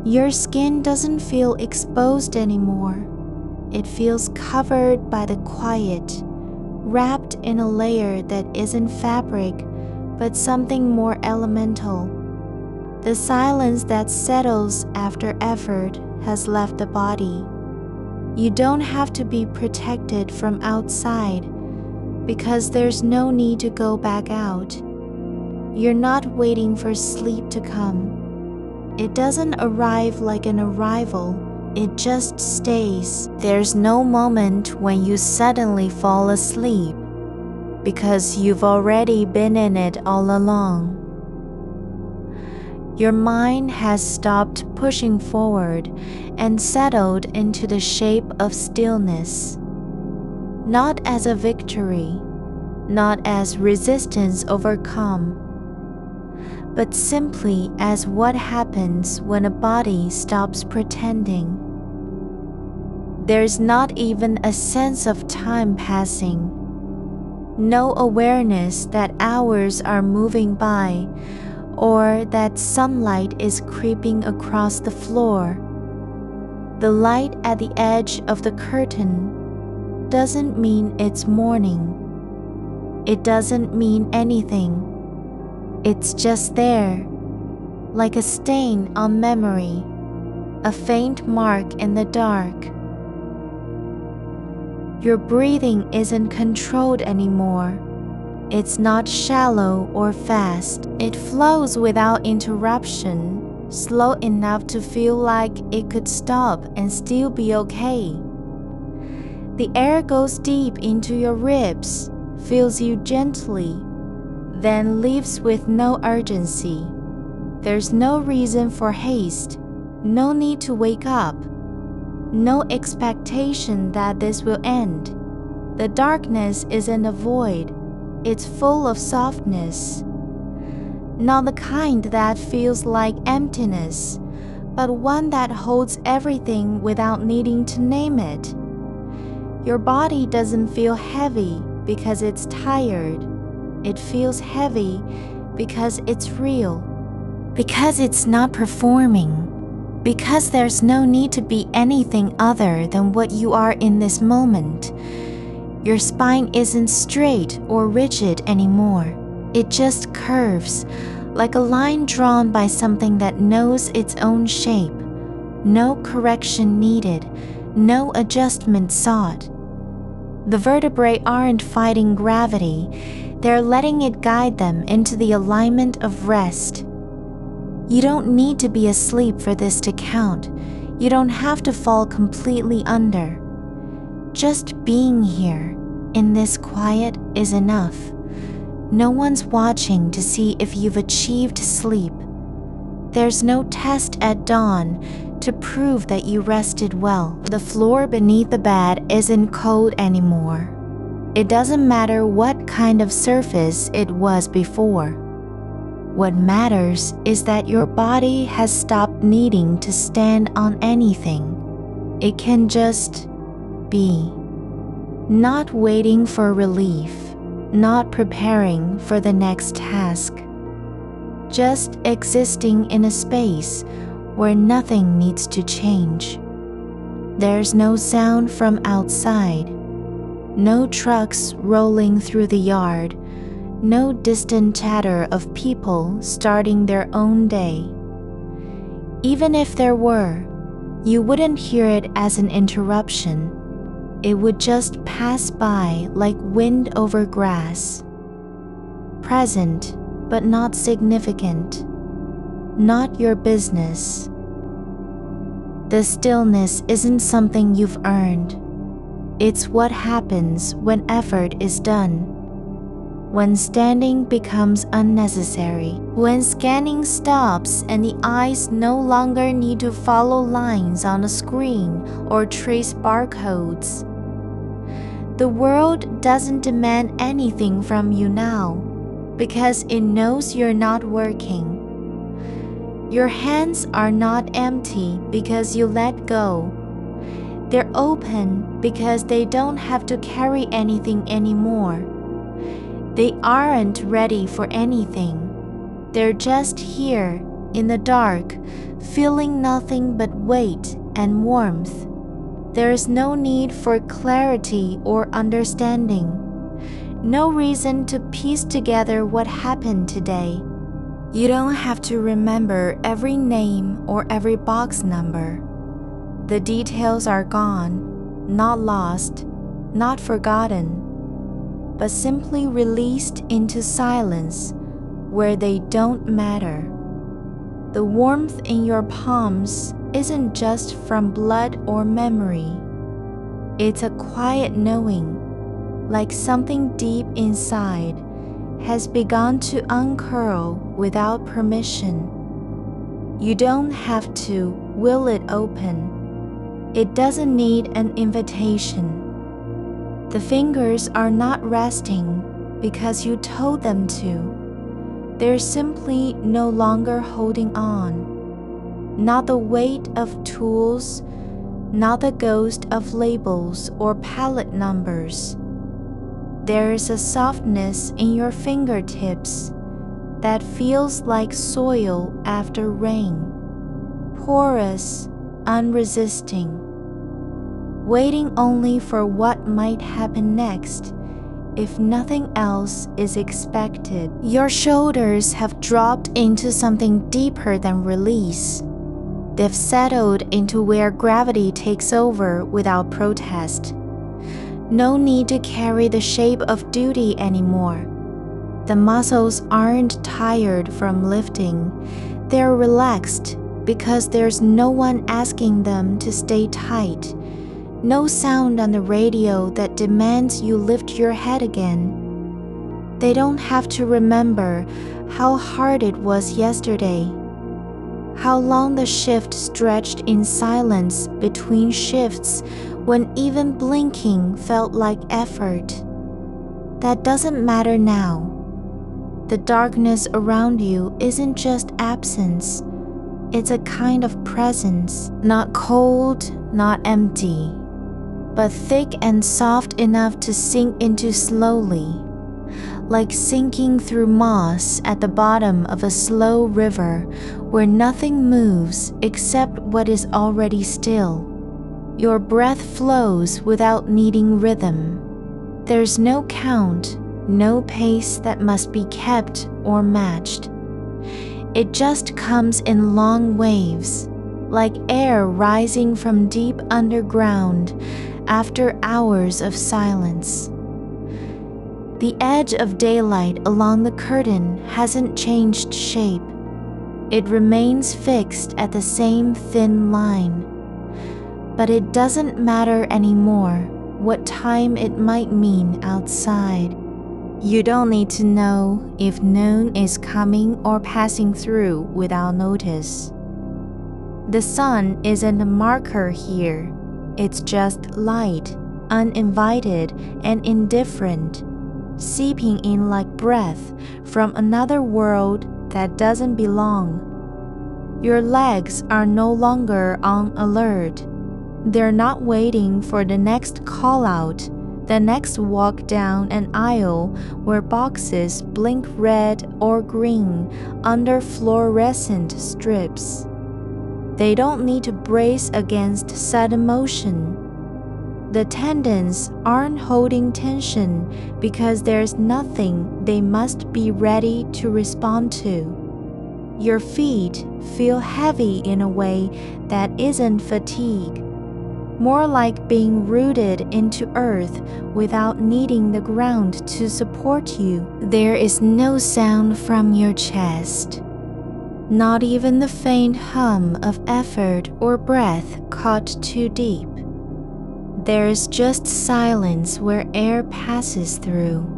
Your skin doesn't feel exposed anymore. It feels covered by the quiet, wrapped in a layer that isn't fabric, but something more elemental. The silence that settles after effort has left the body. You don't have to be protected from outside, because there's no need to go back out. You're not waiting for sleep to come. It doesn't arrive like an arrival. It just stays. There's no moment when you suddenly fall asleep, because you've already been in it all along. Your mind has stopped pushing forward and settled into the shape of stillness. Not as a victory, not as resistance overcome, but simply as what happens when a body stops pretending. There's not even a sense of time passing, no awareness that hours are moving by or that sunlight is creeping across the floor. The light at the edge of the curtain doesn't mean it's morning. It doesn't mean anything. It's just there, like a stain on memory, a faint mark in the dark. Your breathing isn't controlled anymore. It's not shallow or fast. It flows without interruption, slow enough to feel like it could stop and still be okay. The air goes deep into your ribs, fills you gently, then leaves with no urgency. There's no reason for haste, no need to wake up, no expectation that this will end. The darkness isn't a void, it's full of softness. Not the kind that feels like emptiness, but one that holds everything without needing to name it. Your body doesn't feel heavy because it's tired. It feels heavy because it's real, because it's not performing, because there's no need to be anything other than what you are in this moment. Your spine isn't straight or rigid anymore. It just curves, like a line drawn by something that knows its own shape. No correction needed, no adjustment sought. The vertebrae aren't fighting gravity, they're letting it guide them into the alignment of rest. You don't need to be asleep for this to count. You don't have to fall completely under. Just being here, in this quiet, is enough. No one's watching to see if you've achieved sleep. There's no test at dawn to prove that you rested well. The floor beneath the bed isn't cold anymore. It doesn't matter what kind of surface it was before. What matters is that your body has stopped needing to stand on anything. It can just be. Not waiting for relief, not preparing for the next task. Just existing in a space where nothing needs to change. There's no sound from outside, no trucks rolling through the yard, no distant chatter of people starting their own day. Even if there were, you wouldn't hear it as an interruption. It would just pass by like wind over grass. Present, but not significant. Not your business. The stillness isn't something you've earned. It's what happens when effort is done. When standing becomes unnecessary. When scanning stops and the eyes no longer need to follow lines on a screen or trace barcodes. The world doesn't demand anything from you now because it knows you're not working. Your hands are not empty because you let go. They're open because they don't have to carry anything anymore. They aren't ready for anything. They're just here in the dark, feeling nothing but weight and warmth. There is no need for clarity or understanding. No reason to piece together what happened today. You don't have to remember every name or every box number. The details are gone, not lost, not forgotten, but simply released into silence where they don't matter. The warmth in your palms isn't just from blood or memory. It's a quiet knowing, like something deep inside has begun to uncurl without permission. You don't have to will it open. It doesn't need an invitation. The fingers are not resting because you told them to. They're simply no longer holding on. Not the weight of tools, not the ghost of labels or palette numbers. There is a softness in your fingertips that feels like soil after rain, porous, unresisting, waiting only for what might happen next if nothing else is expected. Your shoulders have dropped into something deeper than release. They've settled into where gravity takes over without protest. No need to carry the shape of duty anymore. The muscles aren't tired from lifting. They're relaxed because there's no one asking them to stay tight. No sound on the radio that demands you lift your head again. They don't have to remember how hard it was yesterday, how long the shift stretched in silence between shifts when even blinking felt like effort. That doesn't matter now. The darkness around you isn't just absence. It's a kind of presence, not cold, not empty, but thick and soft enough to sink into slowly, like sinking through moss at the bottom of a slow river where nothing moves except what is already still. Your breath flows without needing rhythm. There's no count, no pace that must be kept or matched. It just comes in long waves, like air rising from deep underground after hours of silence. The edge of daylight along the curtain hasn't changed shape. It remains fixed at the same thin line. But it doesn't matter anymore what time it might mean outside. You don't need to know if noon is coming or passing through without notice. The sun isn't a marker here. It's just light, uninvited and indifferent, seeping in like breath from another world that doesn't belong. Your legs are no longer on alert. They're not waiting for the next call-out, the next walk down an aisle where boxes blink red or green under fluorescent strips. They don't need to brace against sudden motion. The tendons aren't holding tension because there's nothing they must be ready to respond to. Your feet feel heavy in a way that isn't fatigue, more like being rooted into earth without needing the ground to support you. There is no sound from your chest, not even the faint hum of effort or breath caught too deep. There's just silence where air passes through.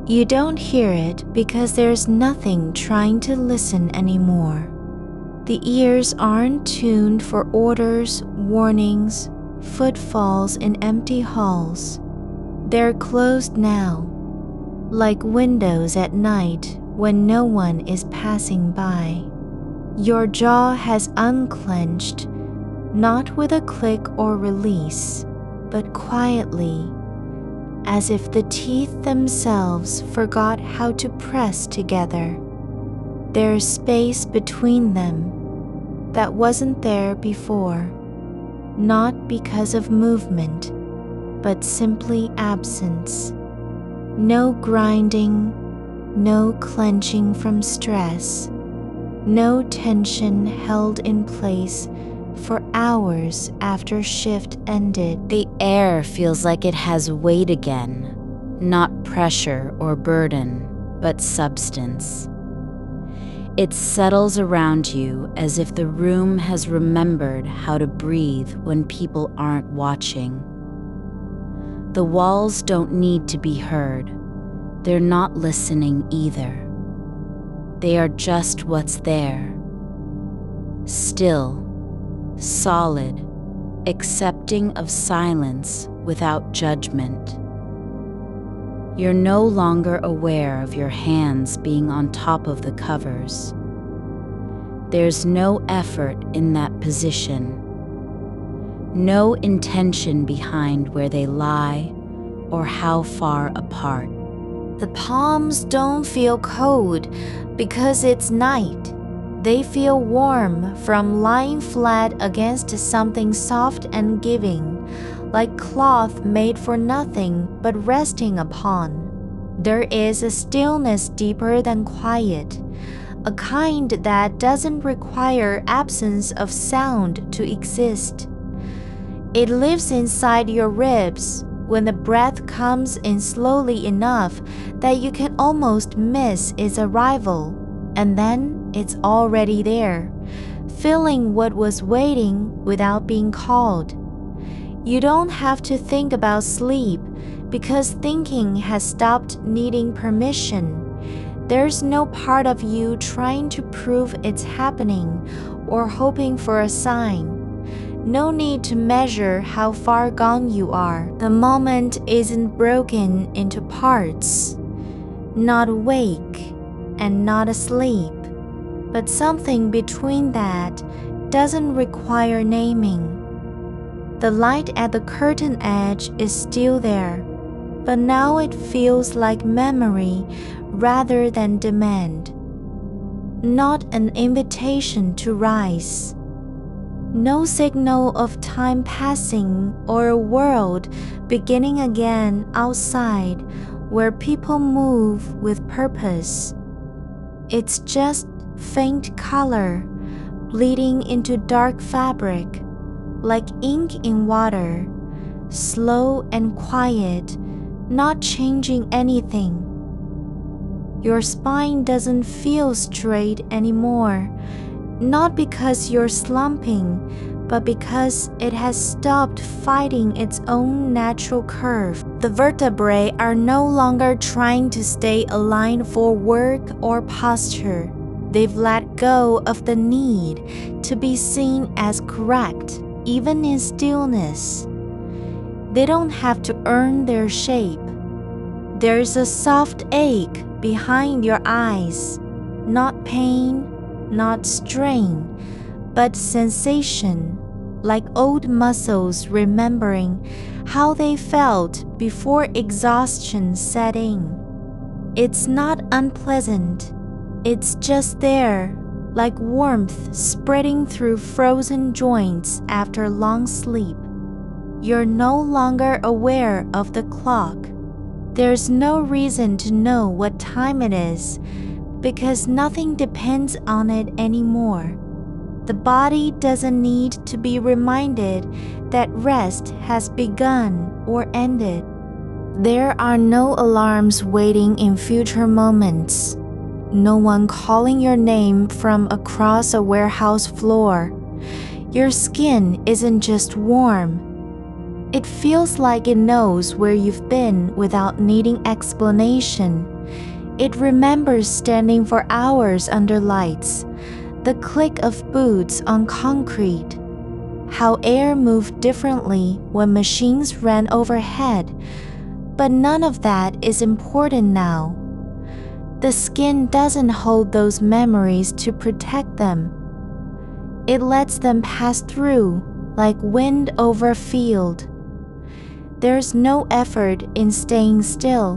You don't hear it because there's nothing trying to listen anymore. The ears aren't tuned for orders, warnings, footfalls in empty halls. They're closed now, like windows at night when no one is passing by. Your jaw has unclenched, not with a click or release, but quietly, as if the teeth themselves forgot how to press together. There's space between them that wasn't there before, not because of movement, but simply absence. No grinding, no clenching from stress, no tension held in place for hours after shift ended. The air feels like it has weight again, not pressure or burden, but substance. It settles around you as if the room has remembered how to breathe when people aren't watching. The walls don't need to be heard. They're not listening either. They are just what's there. Still, solid, accepting of silence without judgment. You're no longer aware of your hands being on top of the covers. There's no effort in that position, no intention behind where they lie or how far apart. The palms don't feel cold because it's night. They feel warm from lying flat against something soft and giving, like cloth made for nothing but resting upon. There is a stillness deeper than quiet, a kind that doesn't require absence of sound to exist. It lives inside your ribs when the breath comes in slowly enough that you can almost miss its arrival, and then it's already there, filling what was waiting without being called. You don't have to think about sleep because thinking has stopped needing permission. There's no part of you trying to prove it's happening or hoping for a sign. No need to measure how far gone you are. The moment isn't broken into parts, not awake and not asleep, but something between that doesn't require naming. The light at the curtain edge is still there, but now it feels like memory rather than demand. Not an invitation to rise. No signal of time passing or a world beginning again outside where people move with purpose. It's just faint color, bleeding into dark fabric, like ink in water, slow and quiet, not changing anything. Your spine doesn't feel straight anymore, not because you're slumping, but because it has stopped fighting its own natural curve. The vertebrae are no longer trying to stay aligned for work or posture. They've let go of the need to be seen as correct, even in stillness. They don't have to earn their shape. There's a soft ache behind your eyes, not pain, not strain, but sensation, like old muscles remembering how they felt before exhaustion set in. It's not unpleasant, it's just there, like warmth spreading through frozen joints after long sleep. You're no longer aware of the clock. There's no reason to know what time it is, because nothing depends on it anymore. The body doesn't need to be reminded that rest has begun or ended. There are no alarms waiting in future moments. No one calling your name from across a warehouse floor. Your skin isn't just warm. It feels like it knows where you've been without needing explanation. It remembers standing for hours under lights, the click of boots on concrete, how air moved differently when machines ran overhead, but none of that is important now. The skin doesn't hold those memories to protect them. It lets them pass through like wind over a field. There's no effort in staying still,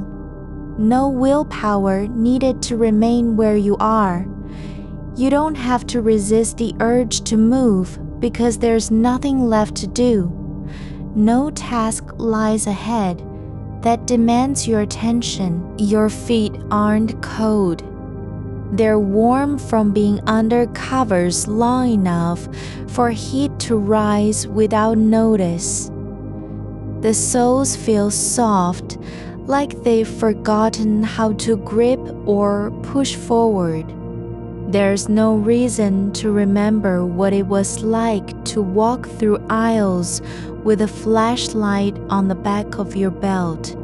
no willpower needed to remain where you are. You don't have to resist the urge to move because there's nothing left to do. No task lies ahead that demands your attention. Your feet aren't cold. They're warm from being under covers long enough for heat to rise without notice. The soles feel soft, like they've forgotten how to grip or push forward. There's no reason to remember what it was like to walk through aisles with a flashlight on the back of your belt.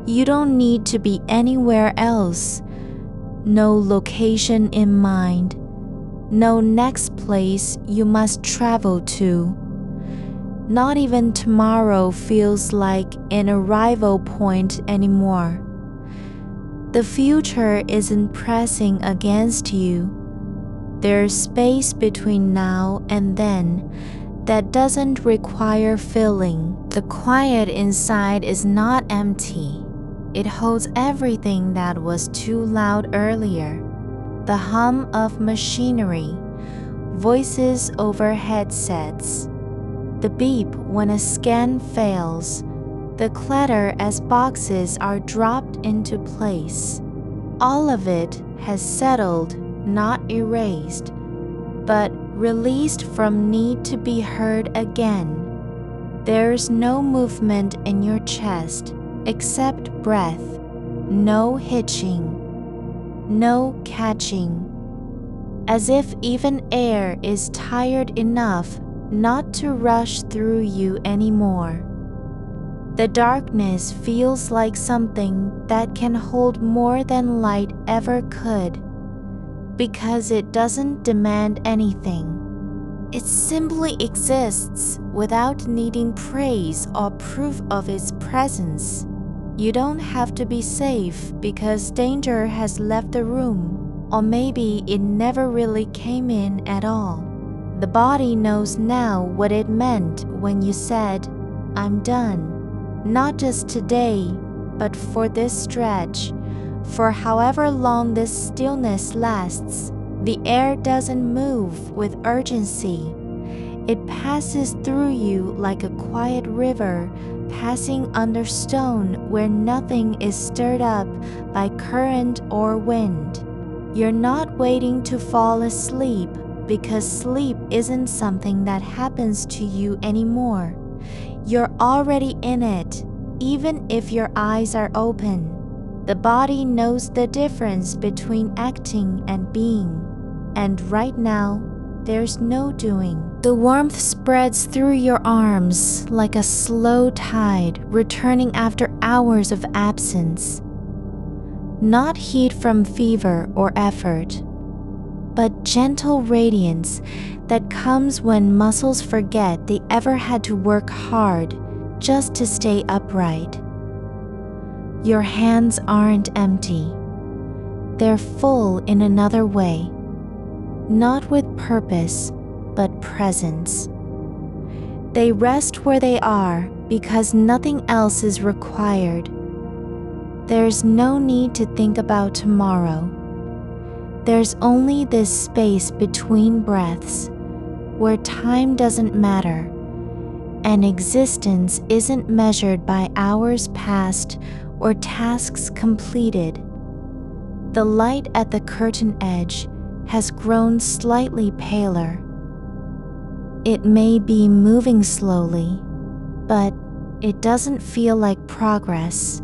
You don't need to be anywhere else. No location in mind. No next place you must travel to. Not even tomorrow feels like an arrival point anymore. The future isn't pressing against you. There's space between now and then that doesn't require filling. The quiet inside is not empty. It holds everything that was too loud earlier. The hum of machinery, voices over headsets, the beep when a scan fails, the clatter as boxes are dropped into place. All of it has settled, not erased, but released from need to be heard again. There's no movement in your chest except breath, no hitching, no catching, as if even air is tired enough not to rush through you anymore. The darkness feels like something that can hold more than light ever could, because it doesn't demand anything. It simply exists without needing praise or proof of its presence. You don't have to be safe because danger has left the room, or maybe it never really came in at all. The body knows now what it meant when you said, "I'm done." Not just today, but for this stretch, for however long this stillness lasts. The air doesn't move with urgency. It passes through you like a quiet river passing under stone where nothing is stirred up by current or wind. You're not waiting to fall asleep because sleep isn't something that happens to you anymore. You're already in it, even if your eyes are open. The body knows the difference between acting and being, and right now, there's no doing. The warmth spreads through your arms like a slow tide returning after hours of absence. Not heat from fever or effort, but gentle radiance that comes when muscles forget they ever had to work hard just to stay upright. Your hands aren't empty. They're full in another way, not with purpose, but presence. They rest where they are because nothing else is required. There's no need to think about tomorrow. There's only this space between breaths where time doesn't matter and existence isn't measured by hours passed or tasks completed. The light at the curtain edge has grown slightly paler. It may be moving slowly, but it doesn't feel like progress.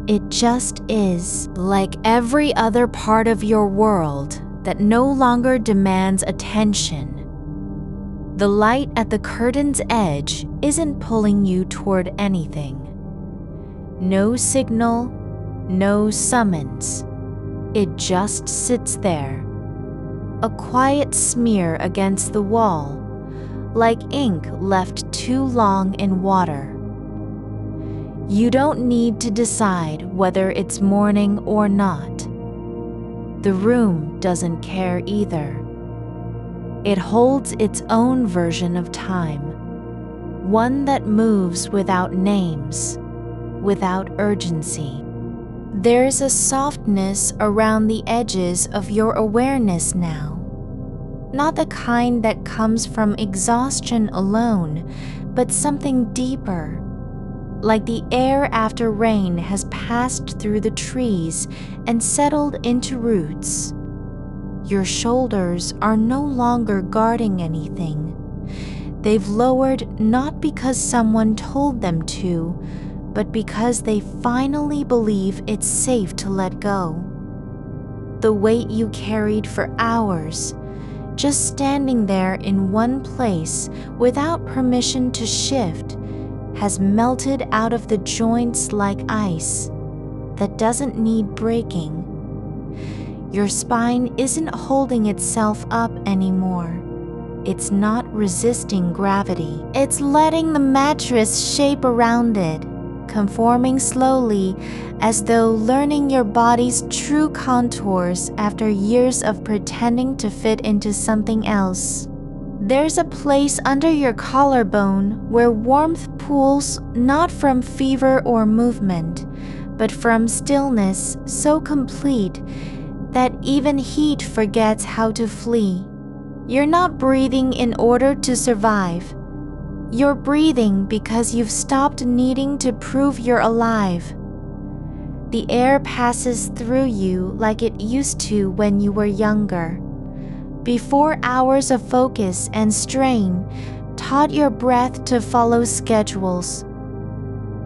It just is, like every other part of your world that no longer demands attention. The light at the curtain's edge isn't pulling you toward anything. No signal, no summons. It just sits there, a quiet smear against the wall, like ink left too long in water. You don't need to decide whether it's morning or not. The room doesn't care either. It holds its own version of time, one that moves without names, without urgency. There's a softness around the edges of your awareness now. Not the kind that comes from exhaustion alone, but something deeper, like the air after rain has passed through the trees and settled into roots. Your shoulders are no longer guarding anything. They've lowered not because someone told them to, but because they finally believe it's safe to let go. The weight you carried for hours, just standing there in one place without permission to shift, has melted out of the joints like ice that doesn't need breaking. Your spine isn't holding itself up anymore. It's not resisting gravity. It's letting the mattress shape around it, conforming slowly as though learning your body's true contours after years of pretending to fit into something else. There's a place under your collarbone where warmth pools not from fever or movement, but from stillness so complete that even heat forgets how to flee. You're not breathing in order to survive. You're breathing because you've stopped needing to prove you're alive. The air passes through you like it used to when you were younger, before hours of focus and strain taught your breath to follow schedules.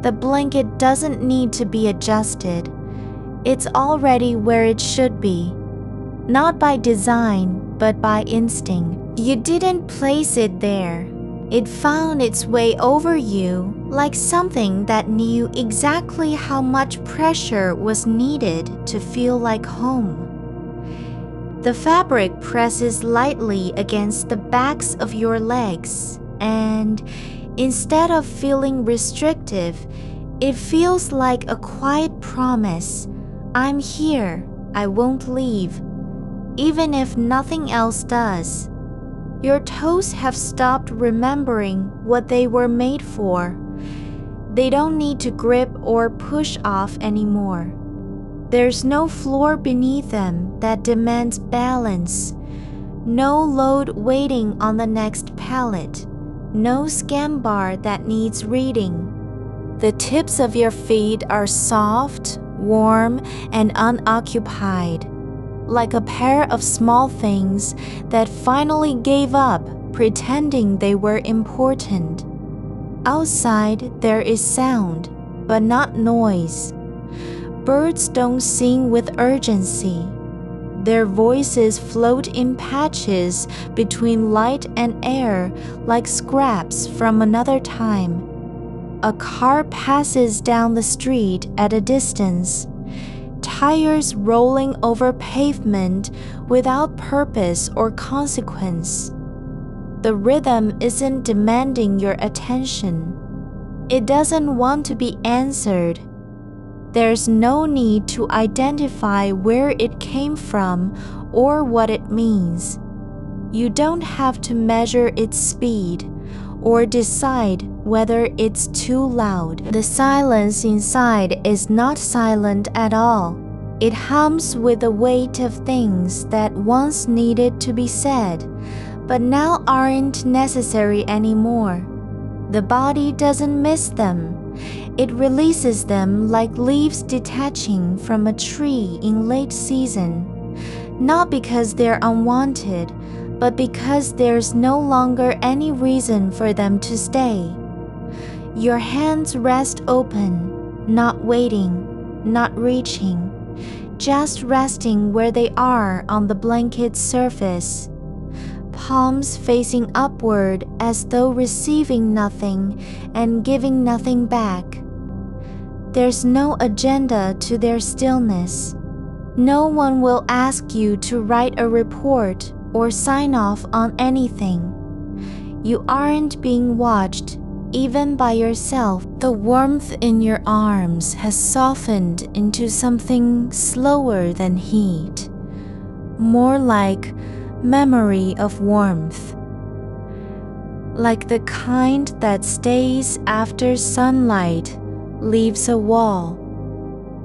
The blanket doesn't need to be adjusted. It's already where it should be, not by design, but by instinct. You didn't place it there. It found its way over you like something that knew exactly how much pressure was needed to feel like home. The fabric presses lightly against the backs of your legs, and instead of feeling restrictive, it feels like a quiet promise. I'm here, I won't leave, even if nothing else does. Your toes have stopped remembering what they were made for. They don't need to grip or push off anymore. There's no floor beneath them that demands balance, no load waiting on the next pallet, no scan bar that needs reading. The tips of your feet are soft, warm, and unoccupied. like a pair of small things that finally gave up pretending they were important. Outside, there is sound, but not noise. Birds don't sing with urgency. Their voices float in patches between light and air like scraps from another time. A car passes down the street at a distance, tires rolling over pavement without purpose or consequence. The rhythm isn't demanding your attention. It doesn't want to be answered. There's no need to identify where it came from or what it means. You don't have to measure its speed or decide whether it's too loud. The silence inside is not silent at all. It hums with the weight of things that once needed to be said, but now aren't necessary anymore. The body doesn't miss them. It releases them like leaves detaching from a tree in late season, not because they're unwanted, but because there's no longer any reason for them to stay. Your hands rest open, not waiting, not reaching, just resting where they are on the blanket's surface. Palms facing upward as though receiving nothing and giving nothing back. There's no agenda to their stillness. No one will ask you to write a report or sign off on anything. You aren't being watched, even by yourself. The warmth in your arms has softened into something slower than heat, more like memory of warmth, like the kind that stays after sunlight leaves a wall.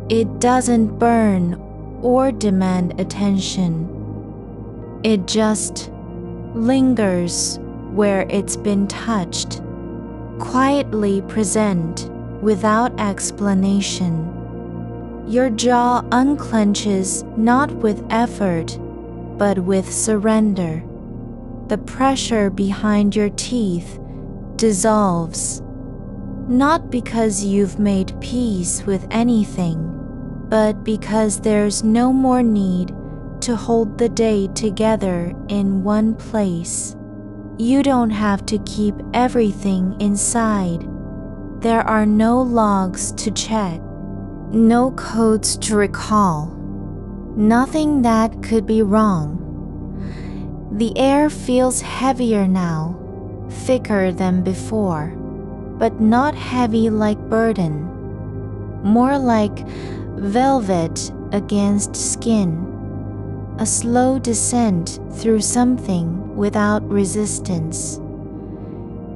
It doesn't burn or demand attention. It just lingers where it's been touched, quietly present without explanation. Your jaw unclenches not with effort, but with surrender. The pressure behind your teeth dissolves, not because you've made peace with anything, but because there's no more need to hold the day together in one place. You don't have to keep everything inside. There are no logs to check, no codes to recall, nothing that could be wrong. The air feels heavier now, thicker than before, but not heavy like burden, more like velvet against skin. A slow descent through something without resistance.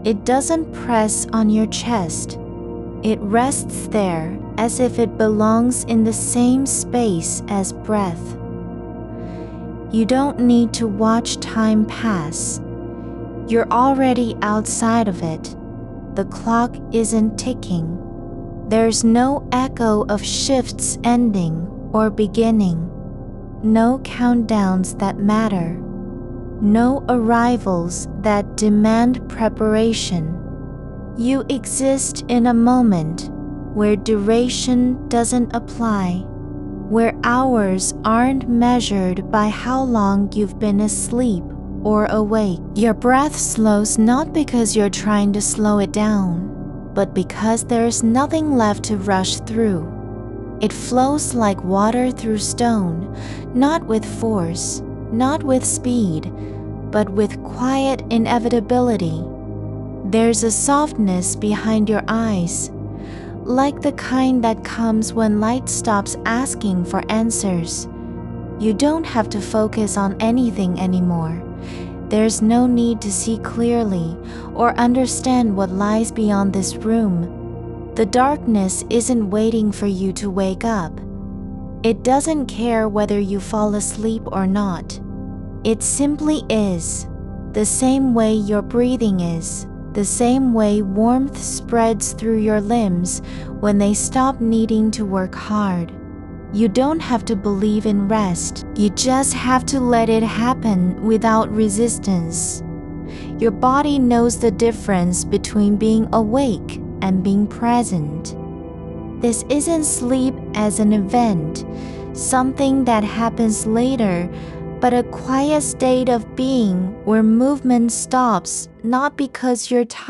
It doesn't press on your chest. It rests there as if it belongs in the same space as breath. You don't need to watch time pass. You're already outside of it. The clock isn't ticking. There's no echo of shifts ending or beginning. No countdowns that matter. No arrivals that demand preparation. You exist in a moment where duration doesn't apply, where hours aren't measured by how long you've been asleep or awake. Your breath slows not because you're trying to slow it down, but because there's nothing left to rush through. It flows like water through stone, not with force, not with speed, but with quiet inevitability. There's a softness behind your eyes, like the kind that comes when light stops asking for answers. You don't have to focus on anything anymore. There's no need to see clearly or understand what lies beyond this room. The darkness isn't waiting for you to wake up. It doesn't care whether you fall asleep or not. It simply is, the same way your breathing is, the same way warmth spreads through your limbs when they stop needing to work hard. You don't have to believe in rest. You just have to let it happen without resistance. Your body knows the difference between being awake and being present. This isn't sleep as an event, something that happens later, but a quiet state of being where movement stops not because you're tired